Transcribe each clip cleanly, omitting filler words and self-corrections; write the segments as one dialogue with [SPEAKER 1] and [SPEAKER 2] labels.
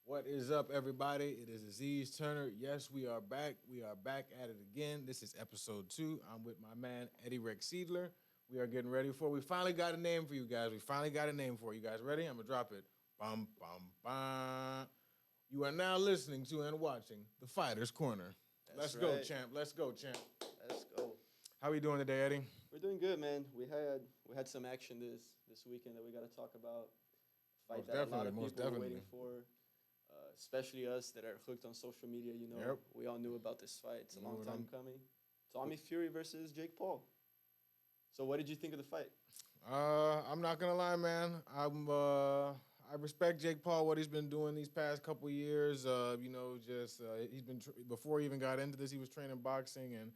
[SPEAKER 1] What is up, everybody? It is Aziz Turner. Yes, we are back. We are back at it again. This is episode 2. I'm with my man, Eddie Rex Seidler. We are getting ready for We finally got a name for you guys. We finally got a name for you guys. Ready? I'm going to drop it. Bum, bum, bum. You are now listening to and watching The Fighter's Corner. Let's go, champ. Let's go, champ.
[SPEAKER 2] Let's go.
[SPEAKER 1] How we doing today, Eddie?
[SPEAKER 2] We're doing good, man. We had some action this weekend that we got to talk about. Fight
[SPEAKER 1] Most
[SPEAKER 2] that a lot
[SPEAKER 1] definitely,
[SPEAKER 2] of
[SPEAKER 1] most
[SPEAKER 2] people were
[SPEAKER 1] definitely.
[SPEAKER 2] waiting for, especially us that are hooked on social media. You know,
[SPEAKER 1] Yep.
[SPEAKER 2] we all knew about this fight. It's a long
[SPEAKER 1] Knew it
[SPEAKER 2] time
[SPEAKER 1] on-
[SPEAKER 2] coming. Tommy Fury versus Jake Paul. So, what did you think of the fight?
[SPEAKER 1] I'm not gonna lie, man. I respect Jake Paul, what he's been doing these past couple years. He's been before he even got into this, he was training boxing, and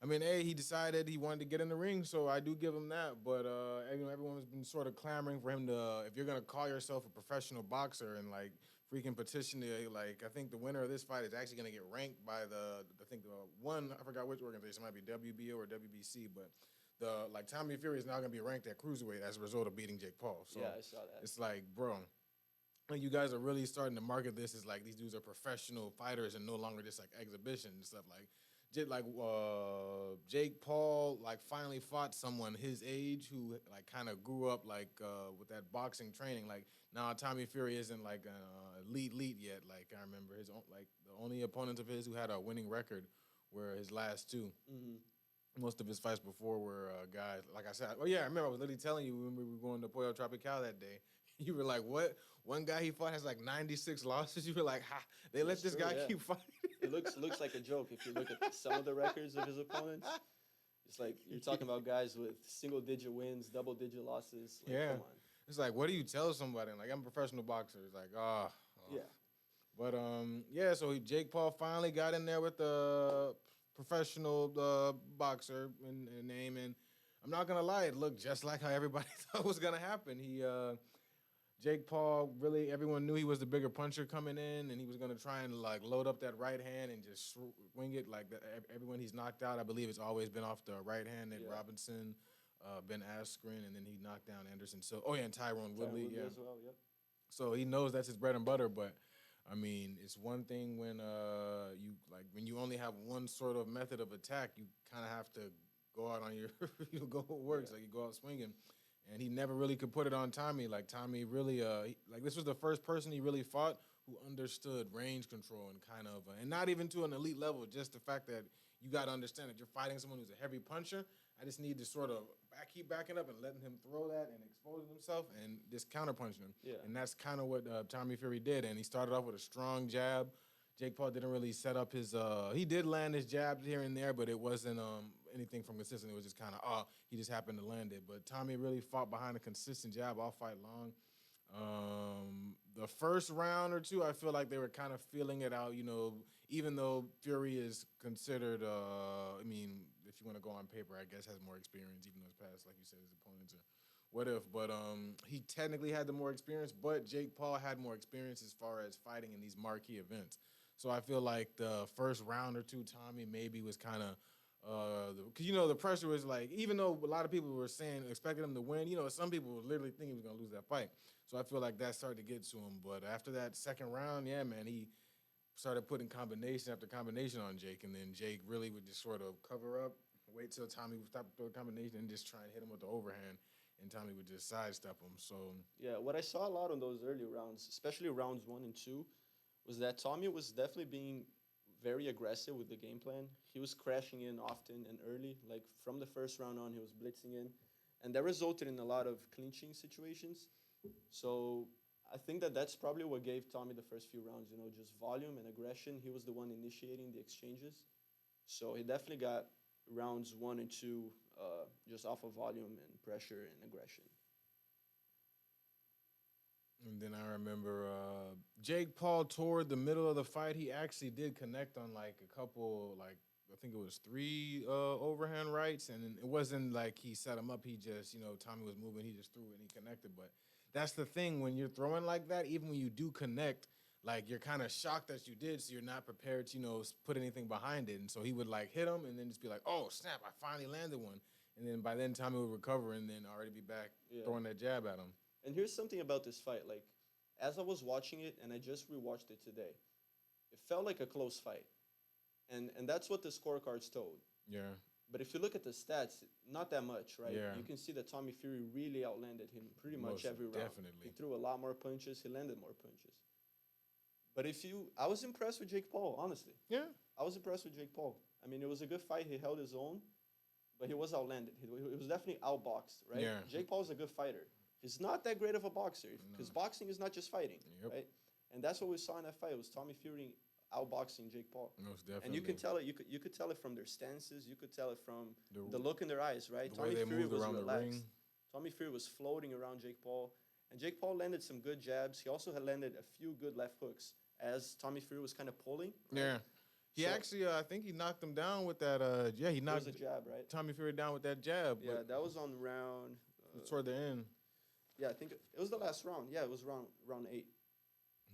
[SPEAKER 1] I mean, he decided he wanted to get in the ring, so I do give him that. But everyone has been sort of clamoring for him to, if you're gonna call yourself a professional boxer and like freaking petition to, like, I think the winner of this fight is actually gonna get ranked by the one, I forgot which organization, it might be WBO or WBC, but Tommy Fury is now gonna be ranked at cruiserweight as a result of beating Jake Paul. So
[SPEAKER 2] Yeah, I saw that.
[SPEAKER 1] it's like, bro, you guys are really starting to market this as like these dudes are professional fighters and no longer just like exhibition and stuff. Jake Paul like finally fought someone his age who like kind of grew up like with that boxing training. Like now Tommy Fury isn't like elite yet. Like I remember the only opponents of his who had a winning record were his last two.
[SPEAKER 2] Mm-hmm.
[SPEAKER 1] Most of his fights before were guys, like I said, oh yeah, I remember I was literally telling you when we were going to Pollo Tropical that day. You were like, what? One guy he fought has like 96 losses. You were like, ha, they let this guy keep fighting.
[SPEAKER 2] It looks like a joke if you look at some of the records of his opponents. It's like you're talking about guys with single-digit wins, double-digit losses. Like,
[SPEAKER 1] Yeah.
[SPEAKER 2] come on.
[SPEAKER 1] It's like, what do you tell somebody? Like, I'm a professional boxer. It's like,
[SPEAKER 2] Yeah.
[SPEAKER 1] But so Jake Paul finally got in there with the professional boxer in name, and I'm not gonna lie, it looked just like how everybody thought was gonna happen. Jake Paul, really, everyone knew he was the bigger puncher coming in, and he was gonna try and like load up that right hand and just swing it. Like everyone he's knocked out, I believe it's always been off the right hand. Nate Robinson, Ben Askren, and then he knocked down Anderson. So, and Tyron Woodley,
[SPEAKER 2] as well. Yep.
[SPEAKER 1] So he knows that's his bread and butter, but I mean, it's one thing when when you only have one sort of method of attack, you kind of have to go out on your go what works, like you go out swinging. And he never really could put it on Tommy. Like Tommy really this was the first person he really fought who understood range control and kind of and not even to an elite level, just the fact that you got to understand that you're fighting someone who's a heavy puncher. I just need to sort of keep backing up and letting him throw that and exposing himself and just counterpunching him.
[SPEAKER 2] Yeah.
[SPEAKER 1] And that's kind of what Tommy Fury did. And he started off with a strong jab. Jake Paul didn't really set up his he did land his jabs here and there, but it wasn't anything from consistent. It was just kind of, he just happened to land it. But Tommy really fought behind a consistent jab all fight long. The first round or two, I feel like they were kind of feeling it out, even though Fury is considered, if you want to go on paper, I guess has more experience, even though his past, like you said, his opponents are what if. But he technically had the more experience, but Jake Paul had more experience as far as fighting in these marquee events. So I feel like the first round or two, Tommy maybe was kind of, because the pressure was like, even though a lot of people were saying expecting him to win, some people would literally think he was gonna lose that fight. So I feel like that started to get to him. But after that second round, yeah, man, he started putting combination after combination on Jake, and then Jake really would just sort of cover up, wait till Tommy would stop throwing combination, and just try and hit him with the overhand, and Tommy would just sidestep him. So
[SPEAKER 2] yeah, what I saw a lot on those early rounds, especially rounds 1 and 2, was that Tommy was definitely being very aggressive with the game plan. He was crashing in often and early. Like from the first round on, he was blitzing in. And that resulted in a lot of clinching situations. So I think that's probably what gave Tommy the first few rounds, just volume and aggression. He was the one initiating the exchanges. So he definitely got rounds 1 and 2 just off of volume and pressure and aggression.
[SPEAKER 1] And then I remember Jake Paul toward the middle of the fight, he actually did connect on like a couple, like I think it was 3 overhand rights, and it wasn't like he set him up. He just, Tommy was moving, he just threw it and he connected. But that's the thing, when you're throwing like that, even when you do connect, like you're kind of shocked that you did, so you're not prepared to, put anything behind it. And so he would like hit him and then just be like, oh snap, I finally landed one. And then by then Tommy would recover and then already be back throwing that jab at him.
[SPEAKER 2] And here's something about this fight, like as I was watching it, and I just rewatched it today, it felt like a close fight, and that's what the scorecards told.
[SPEAKER 1] Yeah.
[SPEAKER 2] But if you look at the stats, not that much, right?
[SPEAKER 1] Yeah.
[SPEAKER 2] You can see that Tommy Fury really outlanded him pretty much
[SPEAKER 1] Most
[SPEAKER 2] every round.
[SPEAKER 1] definitely.
[SPEAKER 2] He threw a lot more punches. He landed more punches. But I was impressed with Jake Paul, honestly.
[SPEAKER 1] Yeah.
[SPEAKER 2] I was impressed with Jake Paul. I mean, it was a good fight. He held his own, but he was outlanded. He was definitely outboxed, right?
[SPEAKER 1] Yeah.
[SPEAKER 2] Jake Paul's a good fighter. He's not that great of a boxer because boxing is not just fighting,
[SPEAKER 1] Yep.
[SPEAKER 2] right? And that's what we saw in that fight. It was Tommy Fury outboxing Jake Paul.
[SPEAKER 1] Most definitely.
[SPEAKER 2] And you can tell it. You could tell it from their stances. You could tell it from the look in their eyes, right?
[SPEAKER 1] the way they moved around the ring.
[SPEAKER 2] Tommy Fury was floating around Jake Paul, and Jake Paul landed some good jabs. He also had landed a few good left hooks as Tommy Fury was kind of pulling. Right?
[SPEAKER 1] Yeah. He actually, I think he knocked him down with that. He knocked
[SPEAKER 2] a jab, right?
[SPEAKER 1] Tommy Fury down with that jab.
[SPEAKER 2] Yeah, that was on round.
[SPEAKER 1] Toward the end.
[SPEAKER 2] Yeah, I think it was the last round. Yeah, it was round 8.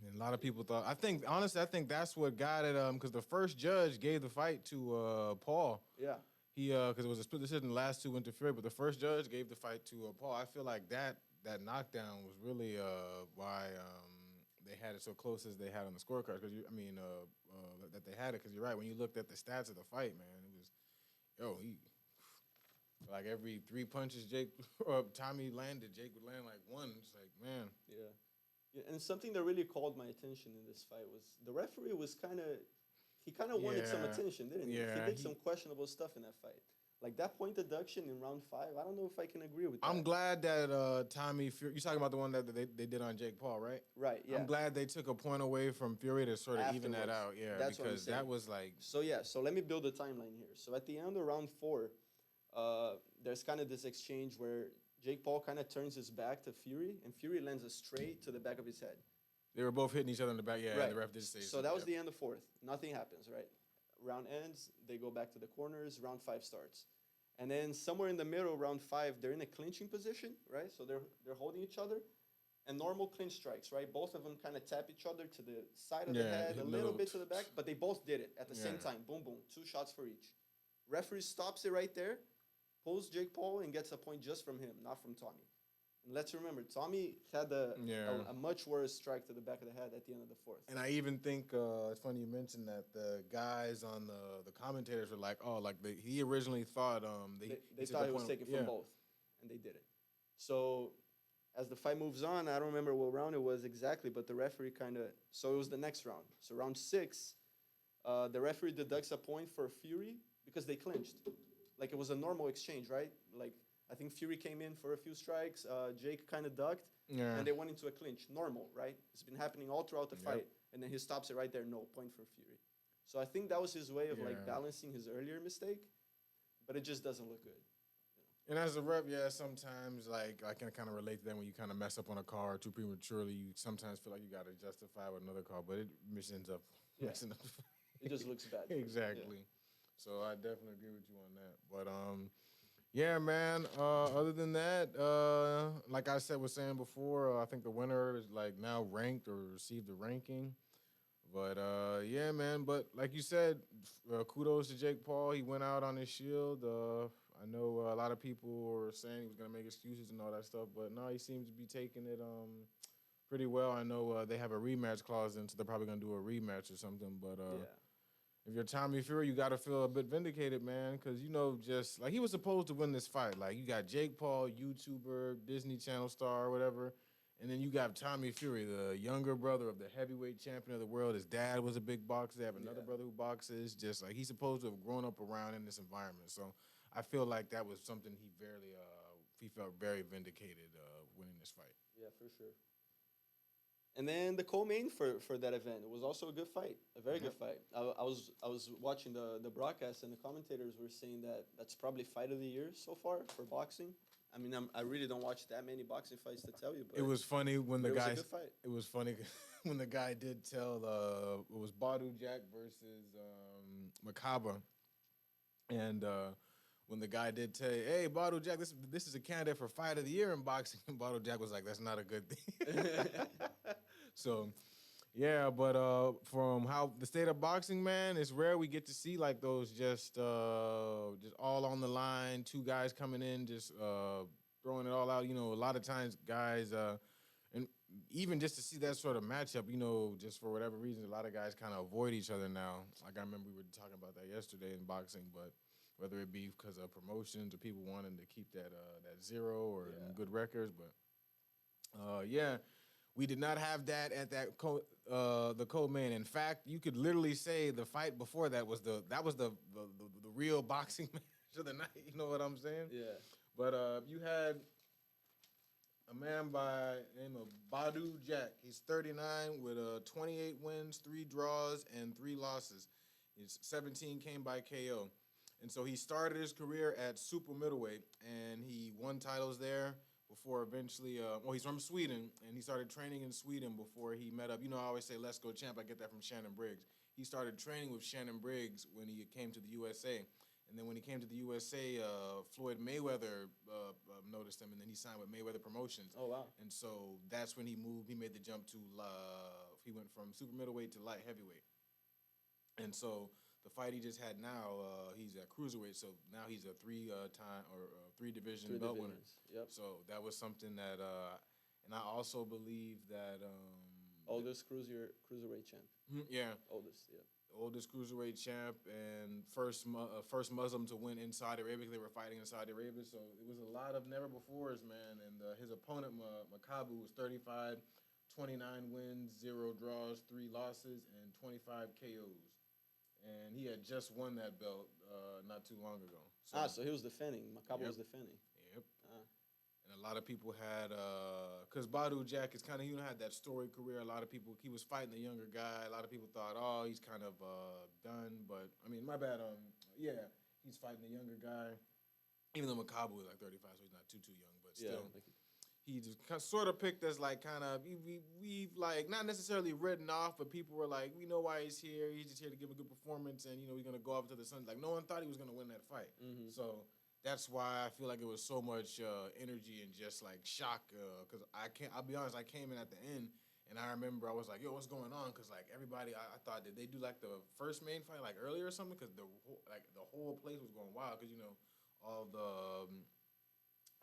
[SPEAKER 1] And a lot of people thought. Honestly, I think that's what got it. Because the first judge gave the fight to Paul.
[SPEAKER 2] Yeah.
[SPEAKER 1] He because it was a split decision. The last two went to Fury, but the first judge gave the fight to Paul. I feel like that knockdown was really why they had it so close as they had on the scorecard. Because that they had it. Because you're right. When you looked at the stats of the fight, man, it was like every 3 punches Tommy landed, Jake would land like one. It's like, man.
[SPEAKER 2] Yeah. And something that really called my attention in this fight was the referee was kind of wanted some attention, didn't he?
[SPEAKER 1] Yeah,
[SPEAKER 2] he did some questionable stuff in that fight. Like that point deduction in round 5, I don't know if I can agree with that.
[SPEAKER 1] I'm glad that Tommy Fury, you're talking about the one that they did on Jake Paul, right?
[SPEAKER 2] Right, yeah.
[SPEAKER 1] I'm glad they took a point away from Fury to sort of even that
[SPEAKER 2] Afterwards.
[SPEAKER 1] out. Yeah,
[SPEAKER 2] That's what I'm
[SPEAKER 1] because
[SPEAKER 2] saying.
[SPEAKER 1] that was like...
[SPEAKER 2] So let me build a timeline here. So at the end of round 4, there's kind of this exchange where Jake Paul kind of turns his back to Fury, and Fury lands a straight to the back of his head.
[SPEAKER 1] They were both hitting each other in the back. Yeah,
[SPEAKER 2] right.
[SPEAKER 1] And the ref did say
[SPEAKER 2] so. That was the end of 4th. Nothing happens, right? Round ends. They go back to the corners. Round 5 starts. And then somewhere in the middle, round 5, they're in a clinching position, right? So they're holding each other. And normal clinch strikes, right? Both of them kind of tap each other to the side of the head, a little bit to the back, but they both did it at the same time. Boom, boom. 2 shots for each. Referee stops it right there, pulls Jake Paul, and gets a point just from him, not from Tommy. And let's remember, Tommy had a much worse strike to the back of the head at the end of the 4th.
[SPEAKER 1] And I even think it's funny you mentioned that the guys on the commentators were like, he originally thought
[SPEAKER 2] they thought it was taken from both, and they didn't. So as the fight moves on, I don't remember what round it was exactly, but the referee so it was the next round. So round 6, the referee deducts a point for Fury because they clinched. Like it was a normal exchange, right? Like I think Fury came in for a few strikes. Jake kind of ducked, and they went into a clinch. Normal, right? It's been happening all throughout the fight, and then he stops it right there. No point for Fury. So I think that was his way of like balancing his earlier mistake, but it just doesn't look good.
[SPEAKER 1] And as a rep, sometimes like I can kind of relate to that when you kind of mess up on a car too prematurely. You sometimes feel like you got to justify with another car, but it just ends up messing up.
[SPEAKER 2] It just looks bad.
[SPEAKER 1] Exactly. So I definitely agree with you on that. But yeah, man. Other than that, like I was saying before, I think the winner is like now ranked or received a ranking. But yeah, man. But like you said, kudos to Jake Paul. He went out on his shield. I know a lot of people were saying he was gonna make excuses and all that stuff, but no, he seems to be taking it pretty well. I know they have a rematch clause in, so they're probably gonna do a rematch or something. But if you're Tommy Fury, you got to feel a bit vindicated, man, because, just like he was supposed to win this fight. Like, you got Jake Paul, YouTuber, Disney Channel star, whatever, and then you got Tommy Fury, the younger brother of the heavyweight champion of the world. His dad was a big boxer. They have another brother who boxes. Just like he's supposed to have grown up around in this environment. So I feel like that was something he felt very vindicated winning this fight.
[SPEAKER 2] Yeah, for sure. And then the co-main for that event, it was also a good fight, a very good fight. I was watching the broadcast, and the commentators were saying that that's probably fight of the year so far for boxing. I mean, I really don't watch that many boxing fights to tell you, but
[SPEAKER 1] it was funny when the guy.
[SPEAKER 2] It was a good fight.
[SPEAKER 1] It was funny when the guy did tell it was Badu Jack versus Makaba, and when the guy did tell, hey, Badu Jack, this is a candidate for fight of the year in boxing, and Badu Jack was like, that's not a good thing. So, yeah, but from how the state of boxing, man, it's rare we get to see like those just all on the line, 2 guys coming in, just throwing it all out. A lot of times guys, and even just to see that sort of matchup, just for whatever reason, a lot of guys kind of avoid each other now. Like I remember we were talking about that yesterday in boxing, but whether it be because of promotions or people wanting to keep that zero or good records, but yeah, we did not have that at the co-main. In fact, you could literally say the fight before that was the real boxing match of the night. You know what I'm saying?
[SPEAKER 2] Yeah.
[SPEAKER 1] But you had a man by the name of Badu Jack. He's 39 with 28 wins, 3 draws, and 3 losses. His 17 came by KO. And so he started his career at super middleweight, and he won titles there before eventually, he's from Sweden, and he started training in Sweden before he met up. I always say, let's go champ. I get that from Shannon Briggs. He started training with Shannon Briggs when he came to the USA. And then when he came to the USA, Floyd Mayweather noticed him, and then he signed with Mayweather Promotions.
[SPEAKER 2] Oh, wow.
[SPEAKER 1] And so that's when he moved. He made the jump to, he went from super middleweight to light heavyweight. And so the fight he just had now, he's at cruiserweight, so now he's a three division belt winner.
[SPEAKER 2] Yep.
[SPEAKER 1] So that was something that, and I also believe that
[SPEAKER 2] oldest cruiserweight champ.
[SPEAKER 1] Yeah,
[SPEAKER 2] Oldest, yeah.
[SPEAKER 1] Oldest cruiserweight champ and first Muslim to win in Saudi Arabia. They were fighting in Saudi Arabia, so it was a lot of never befores, man. And his opponent Makabu was 35, 29 wins, 0 draws, 3 losses, and 25 KOs. And he had just won that belt not too long ago.
[SPEAKER 2] So he was defending. Makabu was defending.
[SPEAKER 1] Yep. And a lot of people had, because Badu Jack is kind of, had that storied career. A lot of people, he was fighting the younger guy. A lot of people thought, oh, he's kind of done. But, I mean, my bad. Yeah, he's fighting the younger guy. Even though Makabu was like 35, so he's not too young. But still, he just sort of picked as like kind of, we've like, not necessarily written off, but people were like, we know why he's here. He's just here to give a good performance. And, he's going to go up to the sun. Like, no one thought he was going to win that fight.
[SPEAKER 2] Mm-hmm.
[SPEAKER 1] So that's why I feel like it was so much energy and just like shock. Because I'll be honest, I came in at the end and I remember I was like, yo, what's going on? Because like everybody, I thought, did they do like the first main fight like earlier or something? Because the whole place was going wild because, all the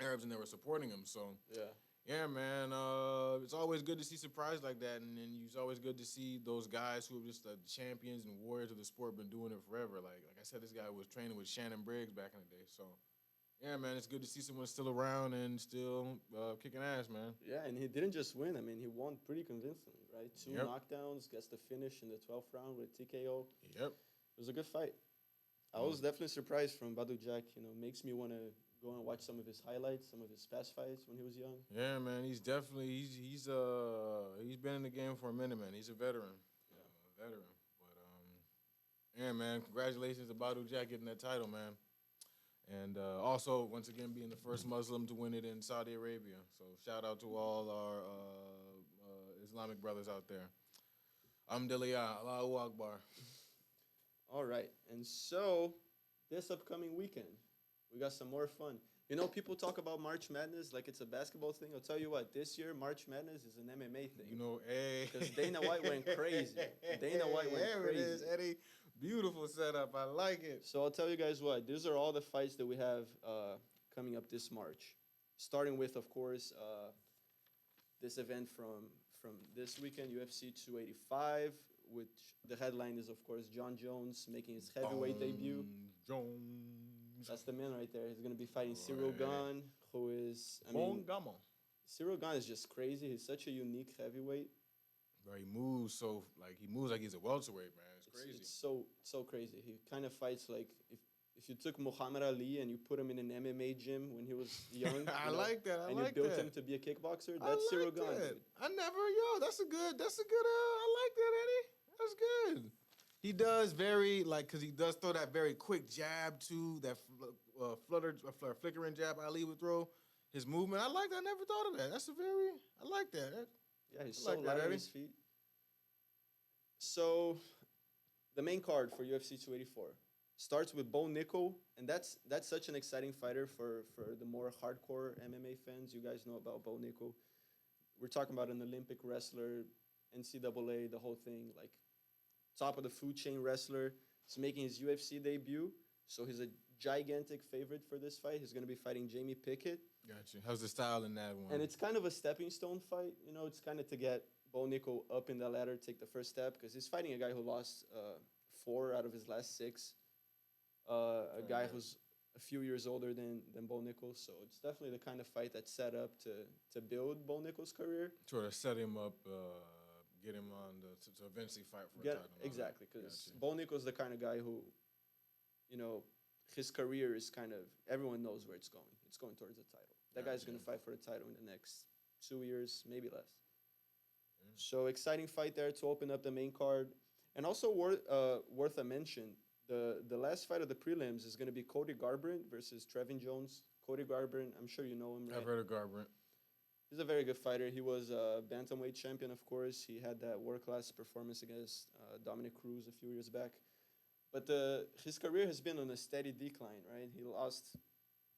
[SPEAKER 1] Arabs and they were supporting him. So yeah, man, it's always good to see surprise like that. And then it's always good to see those guys who are just the champions and warriors of the sport, been doing it forever. Like I said, this guy was training with Shannon Briggs back in the day. So yeah, man, it's good to see someone still around and still kicking ass, man.
[SPEAKER 2] Yeah, and he didn't just win. I mean, he won pretty convincingly, right? 2 knockdowns, gets the finish in the 12th round with TKO.
[SPEAKER 1] Yep.
[SPEAKER 2] It was a good fight. I was definitely surprised from Badu Jack. Makes me want to go and watch some of his highlights, some of his past fights when he was young.
[SPEAKER 1] Yeah, man, he's definitely he's been in the game for a minute, man. He's a veteran, But yeah, man, congratulations to Badu Jack getting that title, man. And also, once again, being the first Muslim to win it in Saudi Arabia. So shout out to all our Islamic brothers out there. Alhamdulillah, Allahu Akbar.
[SPEAKER 2] All right, and so this upcoming weekend, we got some more fun. People talk about March Madness like it's a basketball thing. I'll tell you what, this year, March Madness is an MMA thing.
[SPEAKER 1] Hey.
[SPEAKER 2] Because Dana White went crazy. Dana White went
[SPEAKER 1] there
[SPEAKER 2] crazy.
[SPEAKER 1] There it is, Eddie. Beautiful setup. I like it.
[SPEAKER 2] So I'll tell you guys what. These are all the fights that we have coming up this March. Starting with, of course, this event from this weekend, UFC 285, which the headline is, of course, John Jones making his heavyweight debut.
[SPEAKER 1] Jones.
[SPEAKER 2] That's the man right there. He's going to be fighting Ciryl Gane, who is, Ciryl Gane is just crazy. He's such a unique heavyweight.
[SPEAKER 1] Bro, he moves like he's a welterweight, man. It's crazy.
[SPEAKER 2] It's so crazy. He kind of fights like if you took Muhammad Ali and you put him in an MMA gym when he was young.
[SPEAKER 1] I like that.
[SPEAKER 2] And you built him to be a kickboxer. That's Ciryl Gane.
[SPEAKER 1] That's a good. I like that, Eddie. That's good. He does because he does throw that very quick jab too, that flickering jab Ali would throw. His movement, I like that. I never thought of that. I like that.
[SPEAKER 2] Yeah, he's so light on his feet. So, the main card for UFC 284 starts with Bo Nickel, and that's such an exciting fighter for the more hardcore MMA fans. You guys know about Bo Nickel. We're talking about an Olympic wrestler, NCAA, the whole thing, like top of the food chain wrestler. He's making his UFC debut, so he's a gigantic favorite for this fight. He's going to be fighting Jamie Pickett.
[SPEAKER 1] Gotcha. How's the style in that one?
[SPEAKER 2] And it's kind of a stepping stone fight. You know, it's kind of to get Bo Nickel up in the ladder, take the first step, because he's fighting a guy who lost 4 out of his last 6. A guy who's a few years older than Bo Nickel. So it's definitely the kind of fight that's set up to build Bo Nickel's career.
[SPEAKER 1] Sort of set him up, get him on to eventually fight for a title.
[SPEAKER 2] Exactly, because Bo Nickel's the kind of guy who, you know, his career is kind of, everyone knows where it's going. It's going towards the title. That guy's going to fight for the title in the next 2 years, maybe less. Yeah. So exciting fight there to open up the main card. And also worth a mention, the last fight of the prelims is going to be Cody Garbrandt versus Trevin Jones. Cody Garbrandt, I'm sure you know him, right?
[SPEAKER 1] I've heard of Garbrandt.
[SPEAKER 2] He's a very good fighter. He was a bantamweight champion, of course. He had that world-class performance against Dominic Cruz a few years back. But his career has been on a steady decline, right?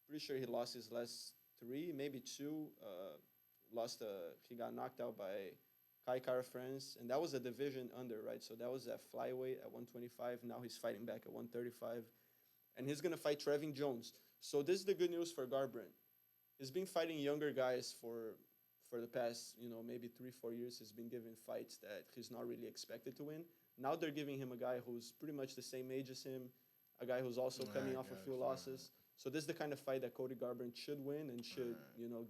[SPEAKER 2] Pretty sure he lost his last 3, maybe 2. He got knocked out by Kai Kara France, and that was a division under, right? So that was at flyweight at 125. Now he's fighting back at 135. And he's going to fight Trevin Jones. So this is the good news for Garbrandt. He's been fighting younger guys for the past, maybe 3-4 years. He's been given fights that he's not really expected to win. Now they're giving him a guy who's pretty much the same age as him, a guy who's also coming off a few losses. So this is the kind of fight that Cody Garbrandt should win and should,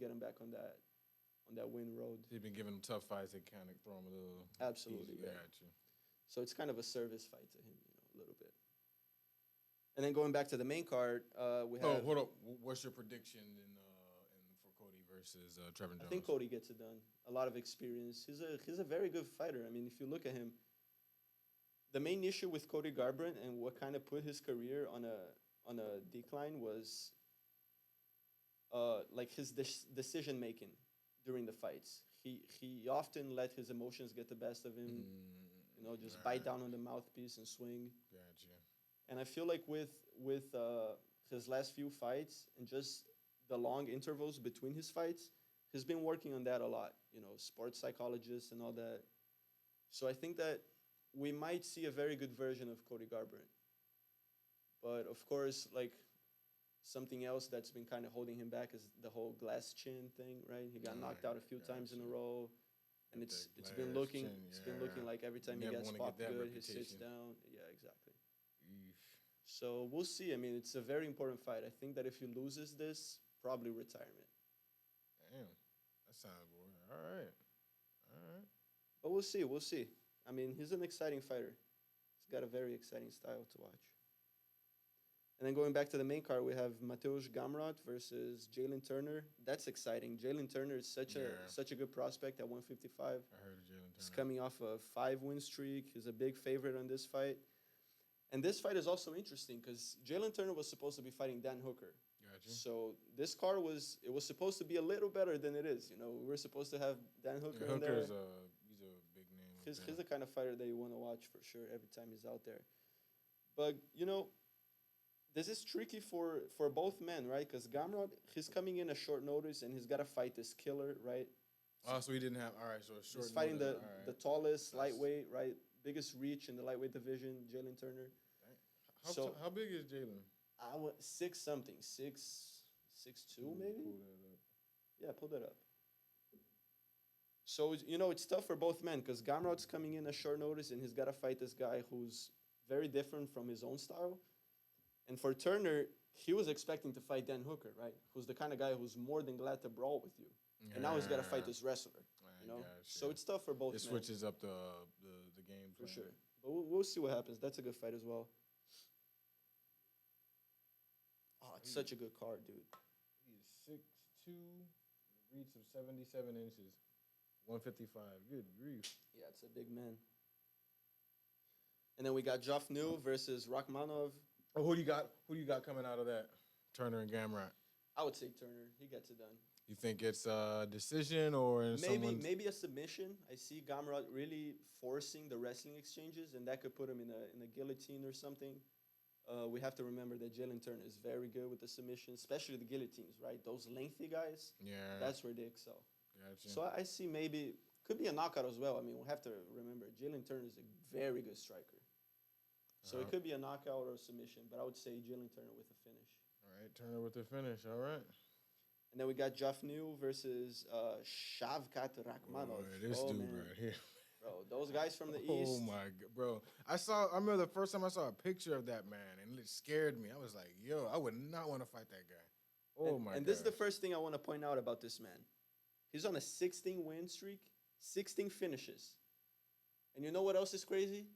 [SPEAKER 2] get him back on that win road.
[SPEAKER 1] He's been giving him tough fights that kind of throw him a little.
[SPEAKER 2] Absolutely,
[SPEAKER 1] easy.
[SPEAKER 2] yeah. So it's kind of a service fight to him, a little bit. And then going back to the main card, we have.
[SPEAKER 1] Oh, hold up. What's your prediction for Cody versus Trevin Jones?
[SPEAKER 2] I think Cody gets it done. A lot of experience. He's a very good fighter. I mean, if you look at him, the main issue with Cody Garbrandt and what kind of put his career on a decline was like his decision making during the fights. He often let his emotions get the best of him. Just bite down on the mouthpiece and swing.
[SPEAKER 1] Gotcha.
[SPEAKER 2] And I feel like with his last few fights and just the long intervals between his fights, he's been working on that a lot. Sports psychologist and all that. So I think that we might see a very good version of Cody Garbrandt. But of course, like something else that's been kind of holding him back is the whole glass chin thing, right? He got knocked out a few times in a row, and it's been looking like every time he gets popped good, he sits down. Yeah, exactly. So we'll see. I mean, it's a very important fight. I think that if he loses this, probably retirement.
[SPEAKER 1] Damn, that sounds boring. All right.
[SPEAKER 2] But we'll see. I mean, he's an exciting fighter. He's got a very exciting style to watch. And then going back to the main card, we have Mateusz Gamrot versus Jalen Turner. That's exciting. Jalen Turner is such a good prospect at 155.
[SPEAKER 1] I heard of Jalen Turner.
[SPEAKER 2] He's coming off a 5-win streak. He's a big favorite on this fight. And this fight is also interesting because Jalen Turner was supposed to be fighting Dan Hooker.
[SPEAKER 1] Gotcha.
[SPEAKER 2] So this card was supposed to be a little better than it is. We were supposed to have Dan Hooker in there.
[SPEAKER 1] He's a big name.
[SPEAKER 2] He's the kind of fighter that you want to watch for sure every time he's out there. But, this is tricky for both men, right? Because Gamrot, he's coming in at short notice, and he's got to fight this killer, right?
[SPEAKER 1] Oh, so he didn't have... All right, so it's short
[SPEAKER 2] He's fighting
[SPEAKER 1] notice.
[SPEAKER 2] the tallest lightweight, right? Biggest reach in the lightweight division, Jalen Turner.
[SPEAKER 1] How big is Jalen?
[SPEAKER 2] I went 6'something, 6'2", maybe?
[SPEAKER 1] Pull that up.
[SPEAKER 2] Yeah, pull that up. So, it's tough for both men because Gamrot's coming in at short notice, and he's got to fight this guy who's very different from his own style. And for Turner, he was expecting to fight Dan Hooker, right? Who's the kind of guy who's more than glad to brawl with you. And now he's got to fight this wrestler, So it's tough for both men.
[SPEAKER 1] It switches up the game plan.
[SPEAKER 2] For sure. But we'll see what happens. That's a good fight as well. Oh, it's such a good card, dude.
[SPEAKER 1] He is 6'2", reach of 77 inches, 155. Good grief.
[SPEAKER 2] Yeah, it's a big man. And then we got Geoff Neal versus Rakhmonov.
[SPEAKER 1] Oh, who do you got coming out of that? Turner and Gamrot.
[SPEAKER 2] I would say Turner. He gets it done.
[SPEAKER 1] You think it's a decision or
[SPEAKER 2] maybe a submission? I see Gamrot really forcing the wrestling exchanges, and that could put him in a guillotine or something. We have to remember that Jalen Turner is very good with the submissions, especially the guillotines, right? Those lengthy guys.
[SPEAKER 1] Yeah.
[SPEAKER 2] That's where they excel.
[SPEAKER 1] Gotcha.
[SPEAKER 2] So I see could be a knockout as well. I mean, we'll have to remember Jalen Turner is a very good striker. So it could be a knockout or a submission, but I would say Jalen Turner with a finish.
[SPEAKER 1] All right, Turner with the finish. All right.
[SPEAKER 2] And then we got Jafnu versus Shavkat Rakhmonov.
[SPEAKER 1] Boy, this
[SPEAKER 2] Oh,
[SPEAKER 1] dude
[SPEAKER 2] man.
[SPEAKER 1] right here.
[SPEAKER 2] Bro, those guys from the
[SPEAKER 1] Oh
[SPEAKER 2] East.
[SPEAKER 1] my god, bro! I remember the first time I saw a picture of that man, and it scared me. I was like, "Yo, I would not want to fight that guy." Oh my god!
[SPEAKER 2] And this is the first thing I want to point out about this man. He's on a 16 win streak, 16 finishes. And you know what else is crazy?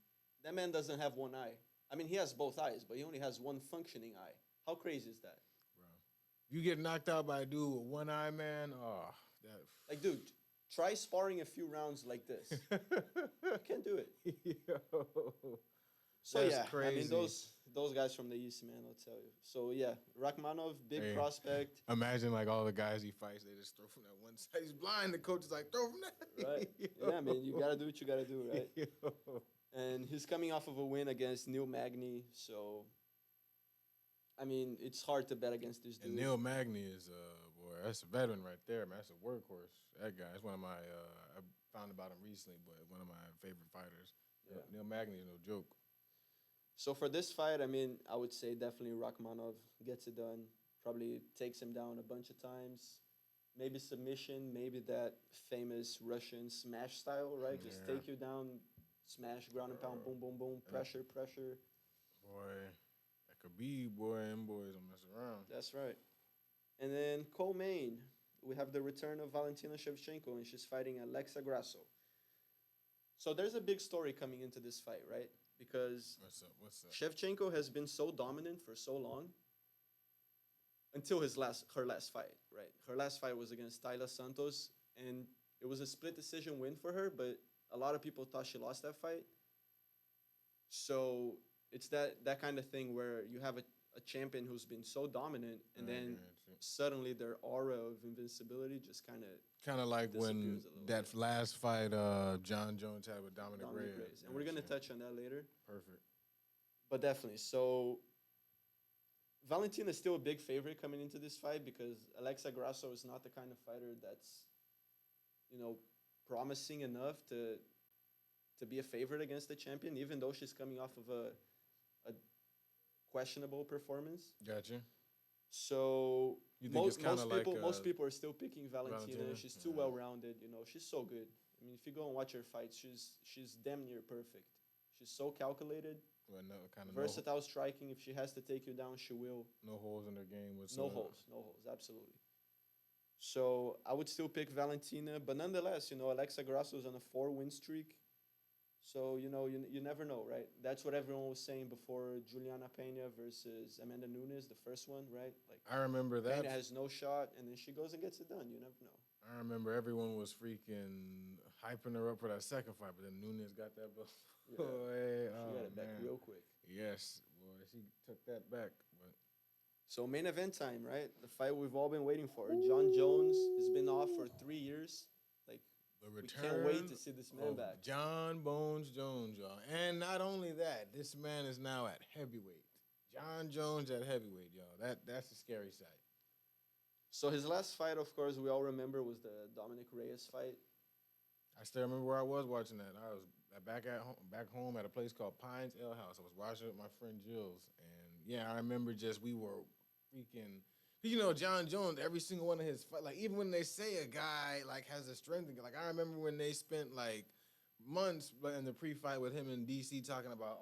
[SPEAKER 2] That man doesn't have one eye. I mean, he has both eyes, but he only has one functioning eye. How crazy is that?
[SPEAKER 1] Bro, you get knocked out by a dude with one eye, man. Oh, that.
[SPEAKER 2] Like, dude, try sparring a few rounds like this. You can't do it.
[SPEAKER 1] Yo,
[SPEAKER 2] So
[SPEAKER 1] that's
[SPEAKER 2] yeah,
[SPEAKER 1] crazy.
[SPEAKER 2] I mean those guys from the East, man, I'll tell you. So yeah, Rakhmonov, big
[SPEAKER 1] Hey.
[SPEAKER 2] prospect.
[SPEAKER 1] Imagine like all the guys he fights, they just throw from that one side. He's blind. The coach is like, throw from that.
[SPEAKER 2] Right.
[SPEAKER 1] Yo.
[SPEAKER 2] Yeah, man, you gotta do what you gotta do, right?
[SPEAKER 1] Yo.
[SPEAKER 2] And he's coming off of a win against Neil Magny, so I mean, it's hard to bet against this dude.
[SPEAKER 1] And Neil Magny is boy, that's a veteran right there, man. That's a workhorse. That guy. That's one of my I found about him recently, but one of my favorite fighters.
[SPEAKER 2] Yeah.
[SPEAKER 1] Neil Magny is no joke.
[SPEAKER 2] So for this fight, I mean, I would say definitely Rakhmonov gets it done. Probably takes him down a bunch of times. Maybe submission, maybe that famous Russian smash style, right? Just
[SPEAKER 1] Yeah.
[SPEAKER 2] take you down, smash, ground and pound, boom, boom, boom, pressure, pressure.
[SPEAKER 1] Boy, that could be boy and boys don't mess around.
[SPEAKER 2] That's right. And then co-main, we have the return of Valentina Shevchenko, and she's fighting Alexa Grasso. So there's a big story coming into this fight, right? Because
[SPEAKER 1] What's up? What's up?
[SPEAKER 2] Shevchenko has been so dominant for so long until her last fight, right? Her last fight was against Tayla Santos, and it was a split decision win for her, but a lot of people thought she lost that fight. So it's that kind of thing where you have a champion who's been so dominant, and then suddenly their aura of invincibility just kind of
[SPEAKER 1] like when
[SPEAKER 2] disappears a little
[SPEAKER 1] that
[SPEAKER 2] bit.
[SPEAKER 1] last fight John Jones had with Dominic Reyes.
[SPEAKER 2] And we're going to touch on that later.
[SPEAKER 1] Perfect.
[SPEAKER 2] But definitely. So Valentina is still a big favorite coming into this fight because Alexa Grasso is not the kind of fighter that's, promising enough to be a favorite against the champion, even though she's coming off of a questionable performance.
[SPEAKER 1] Gotcha.
[SPEAKER 2] So
[SPEAKER 1] You think it's kinda like,
[SPEAKER 2] most people are still picking Valentina.
[SPEAKER 1] Valentina?
[SPEAKER 2] She's too
[SPEAKER 1] Yeah.
[SPEAKER 2] well rounded. She's so good. I mean, if you go and watch her fights, she's damn near perfect. She's so calculated,
[SPEAKER 1] Well, no, kind of
[SPEAKER 2] versatile striking. If she has to take you down, she will.
[SPEAKER 1] no holes in their game whatsoever.
[SPEAKER 2] No holes, absolutely. So I would still pick Valentina, but nonetheless, Alexa Grasso is on a 4-win streak. So, you never know, right? That's what everyone was saying before Juliana Pena versus Amanda Nunes, the first one, right? Like,
[SPEAKER 1] I remember that.
[SPEAKER 2] Pena has no shot, and then she goes and gets it done. You never know.
[SPEAKER 1] I remember everyone was freaking hyping her up for that second fight, but then Nunes got that belt.
[SPEAKER 2] Yeah.
[SPEAKER 1] Boy,
[SPEAKER 2] She got it back real quick.
[SPEAKER 1] Yes, boy, she took that back. But
[SPEAKER 2] So main event time, right? The fight we've all been waiting for. John Jones has been off for 3 years. Like,
[SPEAKER 1] the
[SPEAKER 2] we
[SPEAKER 1] return
[SPEAKER 2] can't wait to see this man
[SPEAKER 1] of
[SPEAKER 2] back.
[SPEAKER 1] John Bones Jones, y'all. And not only that, this man is now at heavyweight. John Jones at heavyweight, y'all. That's a scary sight.
[SPEAKER 2] So his last fight, of course, we all remember was the Dominic Reyes fight.
[SPEAKER 1] I still remember where I was watching that. I was back home at a place called Pines Ale House. I was watching it with my friend Jills, and yeah, I remember we were freaking. John Jones. Every single one of his fight, like even when they say a guy like has a strength, like I remember when they spent like months in the pre-fight with him in DC talking about,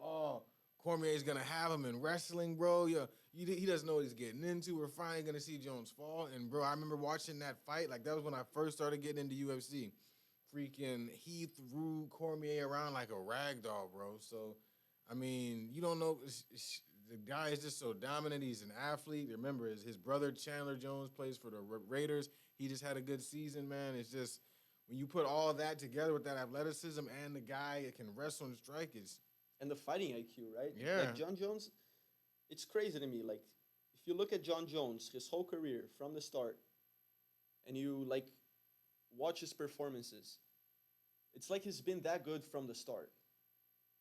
[SPEAKER 1] Cormier's gonna have him in wrestling, bro. Yeah, he doesn't know what he's getting into. We're finally gonna see Jones fall, and bro, I remember watching that fight. Like that was when I first started getting into UFC. Freaking, he threw Cormier around like a rag doll, bro. So, I mean, you don't know. The guy is just so dominant. He's an athlete. Remember, his brother Chandler Jones plays for the Raiders. He just had a good season, man. It's just when you put all that together with that athleticism and the guy that can wrestle and strike,
[SPEAKER 2] And the fighting IQ, right?
[SPEAKER 1] Yeah.
[SPEAKER 2] Like John Jones, it's crazy to me. Like, if you look at John Jones, his whole career from the start, and you watch his performances, it's like he's been that good from the start.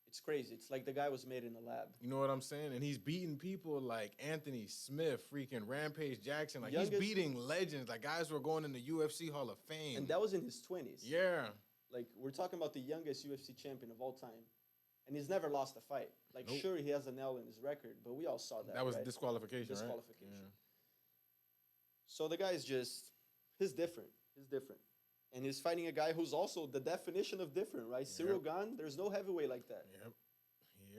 [SPEAKER 2] It's crazy. It's like the guy was made in a lab.
[SPEAKER 1] You know what I'm saying? And he's beating people like Anthony Smith, freaking Rampage Jackson. Like he's beating legends, like guys who are going in the UFC Hall of Fame.
[SPEAKER 2] And that was in his 20s.
[SPEAKER 1] Yeah.
[SPEAKER 2] Like, we're talking about the youngest UFC champion of all time. And he's never lost a fight. Like,
[SPEAKER 1] Nope.
[SPEAKER 2] Sure, he has an L in his record, but we all saw that.
[SPEAKER 1] That was
[SPEAKER 2] right?
[SPEAKER 1] disqualification,
[SPEAKER 2] Disqualification.
[SPEAKER 1] right?
[SPEAKER 2] So the guy's just, he's different. He's different. And he's fighting a guy who's also the definition of different, right? Ciryl Gane, there's no heavyweight like that.
[SPEAKER 1] Yep.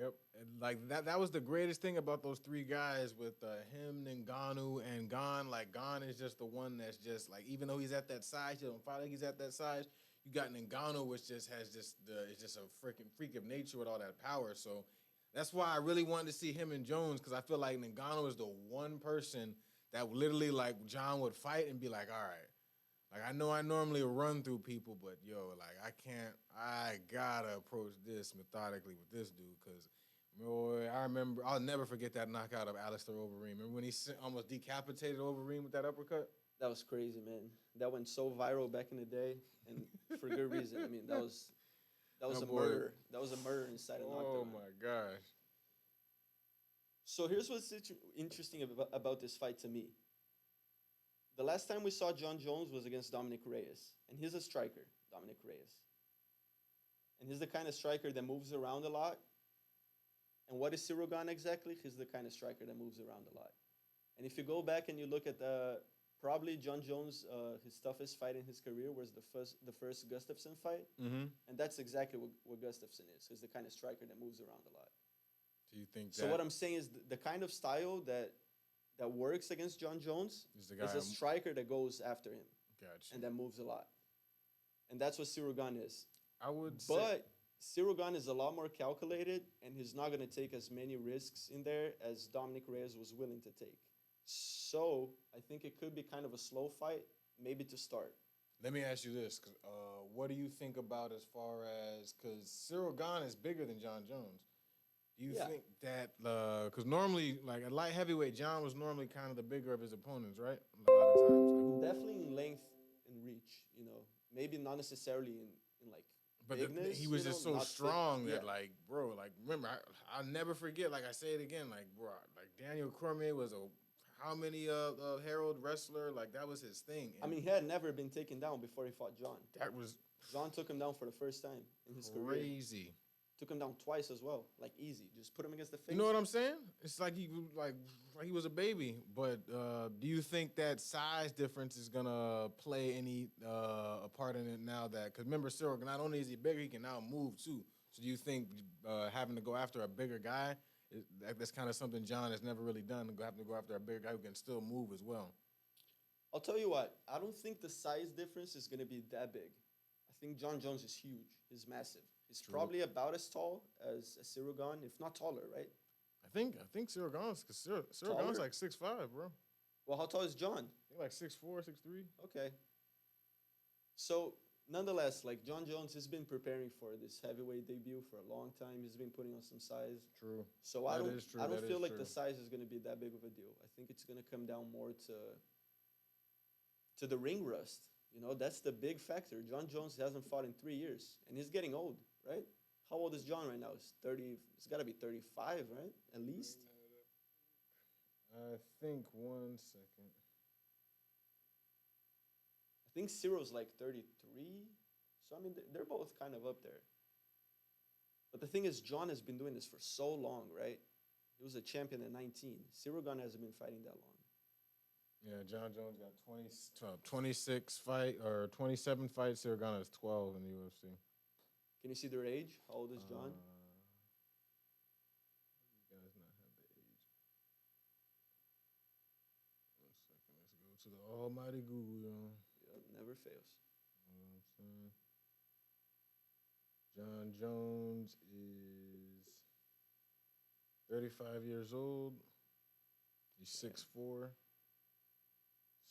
[SPEAKER 1] Yep. And like that was the greatest thing about those three guys with him, Ngannou, and Gane. Like Gane is just the one that's just like, even though he's at that size, you don't fight like he's at that size. You got Ngannou, which just has it's just a freaking freak of nature with all that power. So that's why I really wanted to see him and Jones, because I feel like Ngannou is the one person that literally like John would fight and be like, all right. Like, I know I normally run through people, but, yo, like, I gotta approach this methodically with this dude, because, I remember, I'll never forget that knockout of Alistair Overeem. Remember when he almost decapitated Overeem with that uppercut?
[SPEAKER 2] That was crazy, man. That went so viral back in the day, and for good reason. I mean, that was a murder. That was a murder inside a knockdown.
[SPEAKER 1] Oh, my gosh.
[SPEAKER 2] So here's what's interesting about this fight to me. The last time we saw John Jones was against Dominic Reyes. And he's a striker, Dominic Reyes. And he's the kind of striker that moves around a lot. And what is Ciryl Gane exactly? He's the kind of striker that moves around a lot. And if you go back and you look at probably John Jones, his toughest fight in his career was the first Gustafsson fight.
[SPEAKER 1] Mm-hmm.
[SPEAKER 2] And that's exactly what Gustafsson is. He's the kind of striker that moves around a lot.
[SPEAKER 1] Do you think
[SPEAKER 2] so what I'm saying is the kind of style that works against John Jones is a striker that goes after him.
[SPEAKER 1] Gotcha.
[SPEAKER 2] And that moves a lot. And that's what Ciryl Gane is.
[SPEAKER 1] I would say.
[SPEAKER 2] But Ciryl Gane is a lot more calculated, and he's not going to take as many risks in there as Dominic Reyes was willing to take. So I think it could be kind of a slow fight, maybe to start.
[SPEAKER 1] Let me ask you this. What do you think about as far as, because Ciryl Gane is bigger than John Jones. Do you think that, because normally, like a light heavyweight, John was normally kind of the bigger of his opponents, right? A lot of times.
[SPEAKER 2] Definitely in length and reach, Maybe not necessarily in like, but bigness,
[SPEAKER 1] he was just so strong that, like, bro, like, remember, I'll never forget, like, I say it again, like, bro, like, Daniel Cormier was how many Herald wrestler, like, that was his thing.
[SPEAKER 2] And I mean, he had never been taken down before he fought John. John took him down for the first time in his career.
[SPEAKER 1] Crazy.
[SPEAKER 2] Took him down twice as well, like easy. Just put him against the face.
[SPEAKER 1] You know what I'm saying? It's like he was a baby. But do you think that size difference is gonna play any a part in it now? That, because remember, Ciryl, not only is he bigger, he can now move too. So do you think having to go after a bigger guy, that's kind of something John has never really done, having to go after a bigger guy who can still move as well?
[SPEAKER 2] I'll tell you what. I don't think the size difference is gonna be that big. I think John Jones is huge. He's massive. He's probably about as tall as Ciryl Gane, if not taller, right?
[SPEAKER 1] I think Ciryl Gane's, because Ciryl Gane's like 6'5", bro.
[SPEAKER 2] Well, how tall is John?
[SPEAKER 1] I think like 6'4", 6'3".
[SPEAKER 2] Okay. So, nonetheless, like John Jones has been preparing for this heavyweight debut for a long time. He's been putting on some size.
[SPEAKER 1] True.
[SPEAKER 2] So I don't feel like the size is going to be that big of a deal. I think it's going to come down more to the ring rust. That's the big factor. John Jones hasn't fought in 3 years, and he's getting old, right? How old is John right now? He's 30. It's got to be 35, right? At least.
[SPEAKER 1] I think 1 second.
[SPEAKER 2] I think Cyryl's like 33. So, I mean, they're both kind of up there. But the thing is, John has been doing this for so long, right? He was a champion at 19. Ciryl Gane hasn't been fighting that long.
[SPEAKER 1] Yeah, John Jones got 26 27 fights. Ciryl Gane has 12 in the UFC.
[SPEAKER 2] Can you see their age? How old is John?
[SPEAKER 1] These guys not have the age. 1 second. Let's go to the almighty Google, y'all.
[SPEAKER 2] Yeah, never fails.
[SPEAKER 1] You know what I'm saying? John Jones is 35 years old. He's 6'4".